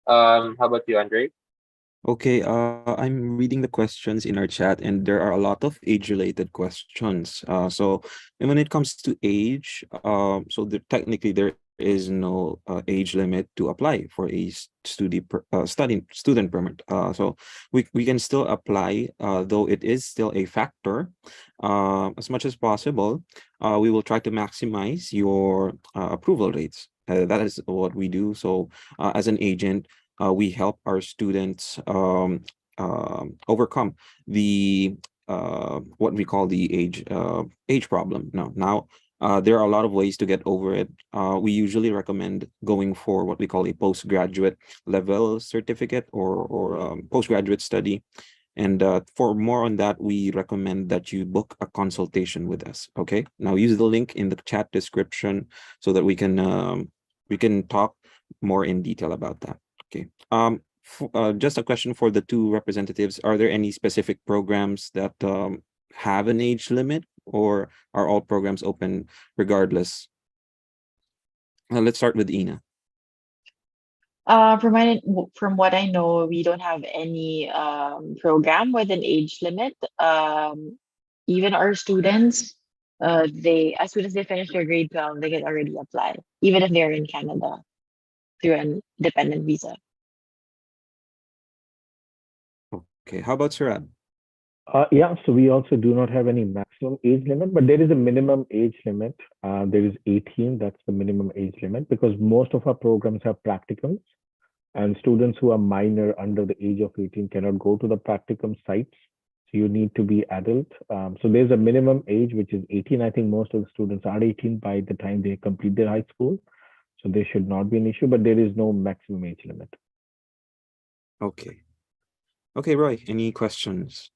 How about you, Andre? Okay, I'm reading the questions in our chat, and there are a lot of age-related questions. So, and when it comes to age, so technically there is no age limit to apply for a student permit. So we can still apply, though it is still a factor. As much as possible, we will try to maximize your approval rates. That is what we do. So, as an agent, we help our students overcome the what we call the age problem. Now, there are a lot of ways to get over it. We usually recommend going for what we call a postgraduate level certificate or postgraduate study. And for more on that, we recommend that you book a consultation with us. Okay. Now use the link in the chat description so that we can talk more in detail about that. Okay. Just a question for the two representatives. Are there any specific programs that have an age limit, or are all programs open regardless? Let's start with Ina. From what I know, we don't have any program with an age limit. Even our students, they as soon as they finish their grade 12, they can already apply, even if they're in Canada through an dependent visa. Okay, how about Surab? Yeah, so we also do not have any maximum age limit, but there is a minimum age limit. There is 18, that's the minimum age limit, because most of our programs have practicums, and students who are minor under the age of 18 cannot go to the practicum sites. So you need to be adult. So there's a minimum age, which is 18. I think most of the students are 18 by the time they complete their high school. So there should not be an issue, but there is no maximum age limit. Okay. Okay, Roy, any questions?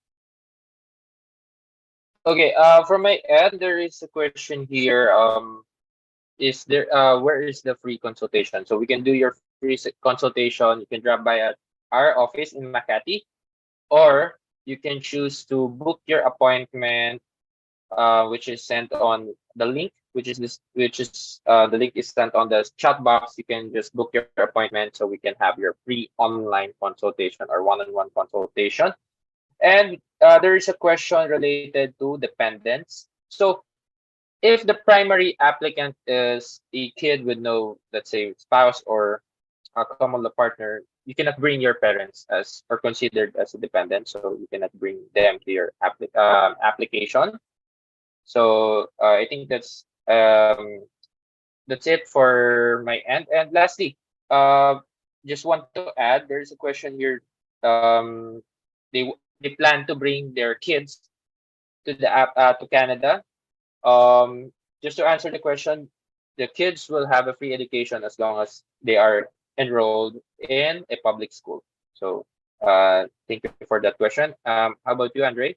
Okay, from my end, there is a question here. Is there where is the free consultation? So we can do your free consultation. You can drop by at our office in Makati, or you can choose to book your appointment, which is sent on the link, the link is sent on the chat box. You can just book your appointment so we can have your free online consultation or one-on-one consultation. And there is a question related to dependents. So if the primary applicant is a kid with no, let's say, spouse or a common law partner, you cannot bring your parents as or considered as a dependent, so you cannot bring them to your application. So I think that's it for my end. And lastly, uh, just want to add, there's a question here. Um, they plan to bring their kids to the to Canada. Just to answer the question, the kids will have a free education as long as they are enrolled in a public school. So thank you for that question. How about you, Andre?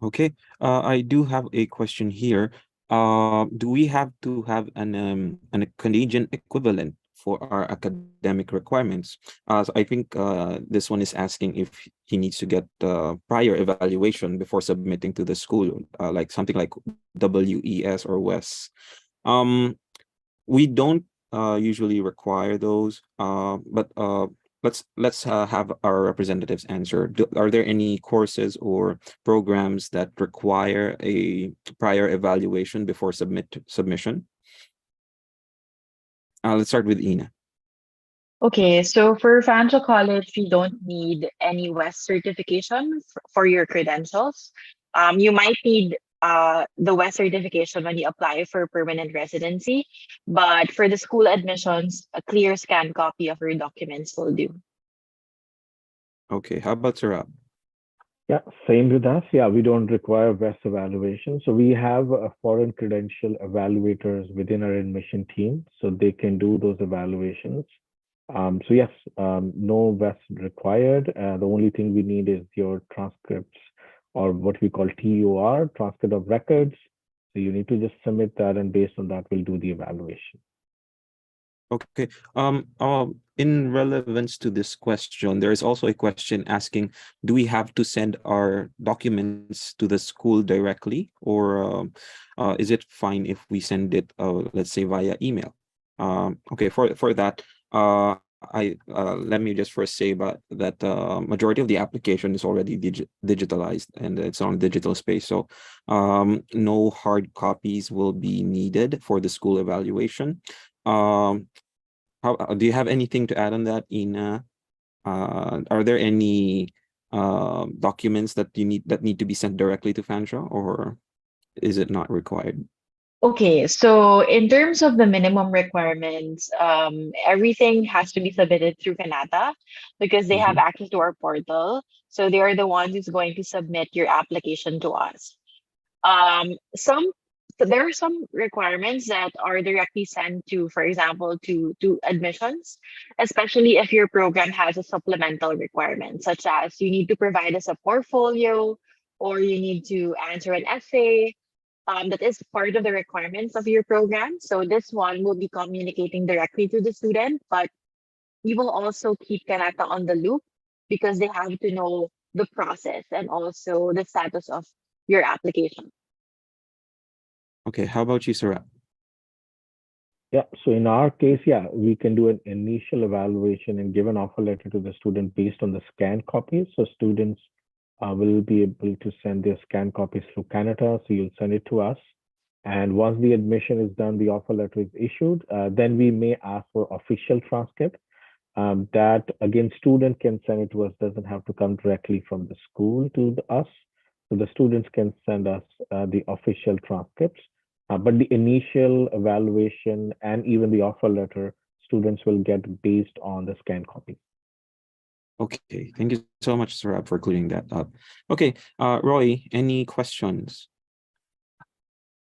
Okay, I do have a question here. Do we have to have an Canadian equivalent for our academic requirements? So I think this one is asking if he needs to get prior evaluation before submitting to the school, like something like WES or WES. Um, we don't usually require those, but let's have our representatives answer. Are there any courses or programs that require a prior evaluation before submission? Let's start with Ina. Okay, so for Fanshawe College, you don't need any West certification for your credentials. You might need the West certification when you apply for permanent residency, but for the school admissions, a clear scanned copy of your documents will do. Okay, how about Sarab? Yeah, same with us. Yeah, we don't require VEST evaluation. So we have a foreign credential evaluators within our admission team, so they can do those evaluations. So yes, no VEST required. The only thing we need is your transcripts or what we call TOR, transcript of records. So you need to just submit that, and based on that, we'll do the evaluation. Okay. In relevance to this question, there is also a question asking, do we have to send our documents to the school directly, or is it fine if we send it, let's say, via email? Okay, for that, let me just first say about that majority of the application is already digitalized and it's on digital space. So no hard copies will be needed for the school evaluation. Do you have anything to add on that, Ina? Are there any documents that need to be sent directly to Fanshawe, or is it not required? Okay, so in terms of the minimum requirements, everything has to be submitted through Kanata because they have Mhm. access to our portal. So they are the ones who's going to submit your application to us. Some so there are some requirements that are directly sent to, for example, to admissions, especially if your program has a supplemental requirement, such as you need to provide us a portfolio or you need to answer an essay. That is part of the requirements of your program. So this one will be communicating directly to the student, but you will also keep Kanata on the loop because they have to know the process and also the status of your application. Okay, how about you, Sarah? Yeah, so in our case, yeah, we can do an initial evaluation and give an offer letter to the student based on the scanned copies. So students will be able to send their scanned copies through Canada. So you'll send it to us. And once the admission is done, the offer letter is issued. Then we may ask for official transcript. that again, student can send it to us, doesn't have to come directly from the school to us. So the students can send us the official transcripts, but the initial evaluation and even the offer letter, students will get based on the scanned copy. Okay, thank you so much, Sarab, for clearing that up. Okay, Roy, any questions?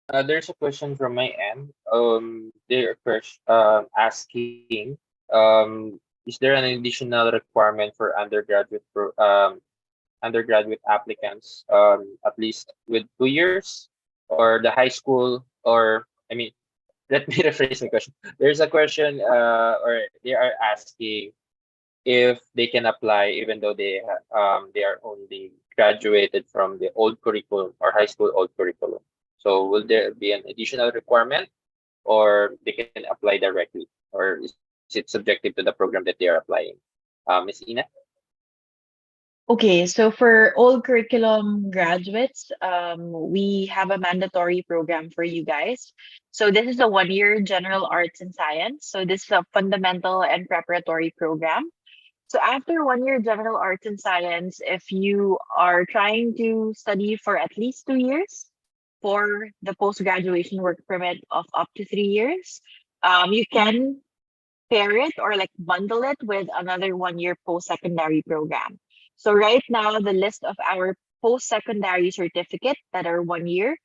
There's a question from my end. They're asking, is there an additional requirement for undergraduate applicants, at least with 2 years, or the high school, or I mean, let me rephrase my question. There's a question, or they are asking if they can apply even though they are only graduated from the old curriculum or high school old curriculum. So will there be an additional requirement, or they can apply directly, or is it subjective to the program that they are applying? Ms. Ina? Okay, so for old curriculum graduates, we have a mandatory program for you guys. So this is a 1 year general arts and science. So this is a fundamental and preparatory program. So after 1 year general arts and science, if you are trying to study for at least 2 years for the post-graduation work permit of up to 3 years, you can pair it or like bundle it with another 1 year post-secondary program. So right now, the list of our post-secondary certificate that are 1 year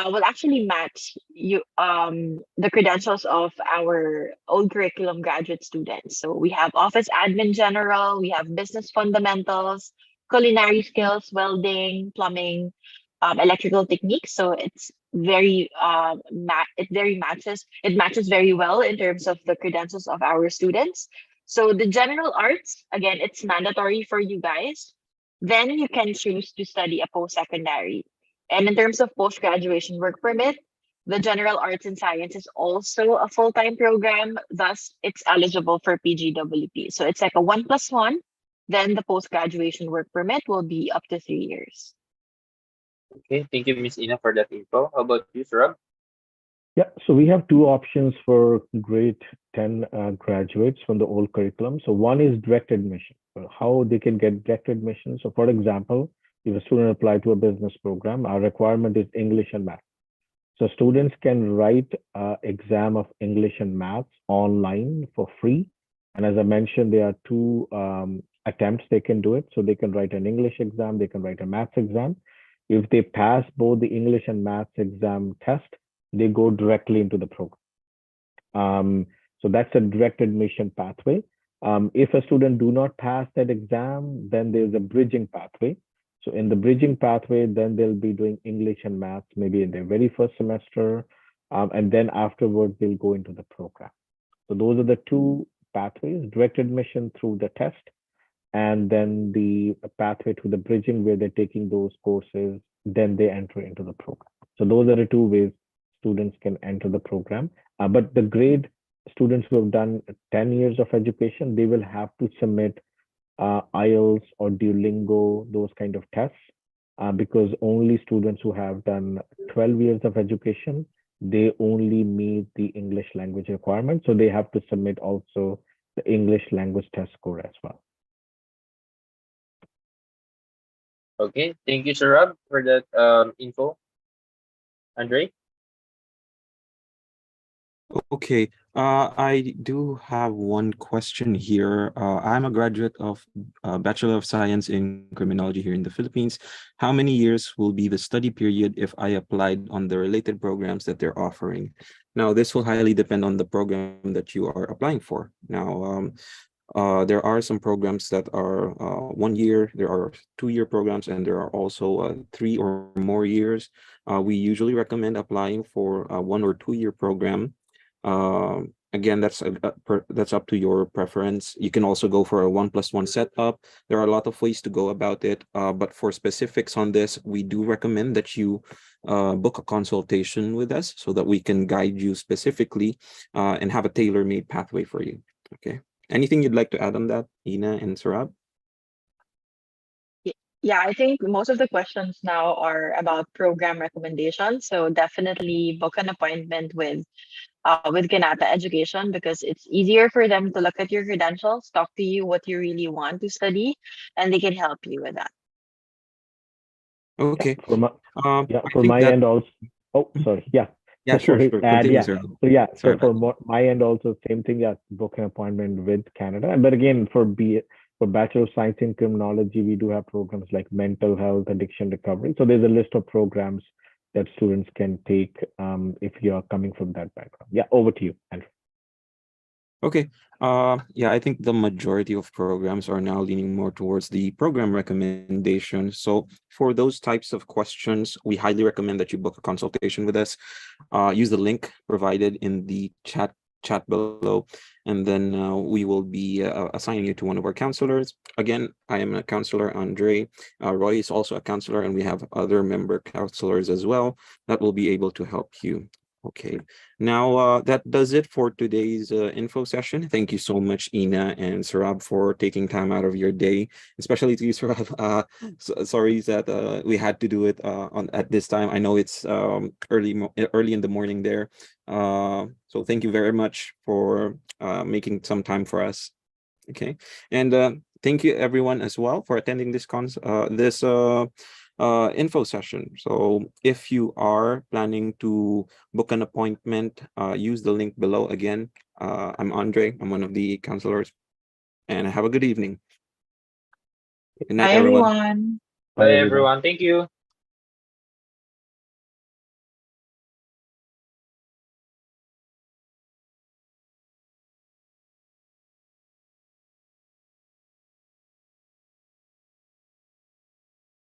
will actually match you the credentials of our old curriculum graduate students. So we have office admin general, we have business fundamentals, culinary skills, welding, plumbing, electrical techniques. So it's very it matches very well in terms of the credentials of our students. So the general arts, again, it's mandatory for you guys. Then you can choose to study a post-secondary. And in terms of post-graduation work permit, the general arts and science is also a full-time program. Thus, it's eligible for PGWP. So it's like a 1+1. Then the post-graduation work permit will be up to 3 years. Okay, thank you, Ms. Ina, for that info. How about you, Sarab? Yeah, so we have two options for grade 10 graduates from the old curriculum. So one is direct admission, how they can get direct admission. So for example, if a student apply to a business program, our requirement is English and math. So students can write exam of English and maths online for free. And as I mentioned, there are two attempts they can do it. So they can write an English exam, they can write a maths exam. If they pass both the English and maths exam test, they go directly into the program. So that's a direct admission pathway. If a student do not pass that exam, then there's a bridging pathway. So in the bridging pathway, then they'll be doing English and maths, maybe in their very first semester, and then afterwards they'll go into the program. So those are the two pathways: direct admission through the test, and then the pathway to the bridging where they're taking those courses, then they enter into the program. So those are the two ways students can enter the program. But the grade students who have done 10 years of education, they will have to submit IELTS or Duolingo, those kind of tests, because only students who have done 12 years of education, they only meet the English language requirement. So they have to submit also the English language test score as well. Okay, thank you, Sarab, for that info. Andre? Okay, I do have one question here. I'm a graduate of Bachelor of Science in Criminology here in the Philippines. How many years will be the study period if I applied on the related programs that they're offering? Now, this will highly depend on the program that you are applying for. Now, there are some programs that are 1 year, there are 2 year programs, and there are also 3 or more years. We usually recommend applying for a 1 or 2 year program. Again, that's up to your preference. You can also go for a 1+1 setup. There are a lot of ways to go about it, but for specifics on this, we do recommend that you book a consultation with us so that we can guide you specifically and have a tailor-made pathway for you. Okay. Anything you'd like to add on that, Ina and Sarab? Yeah, I think most of the questions now are about program recommendations. So definitely book an appointment with Kanata Education because it's easier for them to look at your credentials, talk to you what you really want to study, and they can help you with that. Yeah, Okay. for my yeah, I for think my that end also. Oh, sorry. Yeah, yeah, just sure, wanted sure. to add. Continue, Yeah, sir. so yeah, Sorry so about for my end also same thing. Yeah, book an appointment with Canada. But again, for Bachelor of Science in Criminology, we do have programs like mental health, addiction recovery. So there's a list of programs that students can take if you are coming from that background. Yeah, over to you, Andrew. Okay. Yeah, I think the majority of programs are now leaning more towards the program recommendation. So for those types of questions, we highly recommend that you book a consultation with us. Use the link provided in the chat below, and then we will be assigning you to one of our counselors. Again, I am a counselor, Andre. Roy is also a counselor, and we have other member counselors as well that will be able to help you. Okay. Now, that does it for today's info session. Thank you so much, Ina and Sarab, for taking time out of your day, especially to you, Sarab. Sorry that we had to do it on at this time. I know it's early in the morning there. So thank you very much for making some time for us. Okay, and thank you everyone as well for attending this info session. So if you are planning to book an appointment, use the link below. Again, I'm Andre. I'm one of the counselors, and have a good evening. Good night, Bye, everyone. everyone. Bye, Bye, everyone. everyone. Thank you.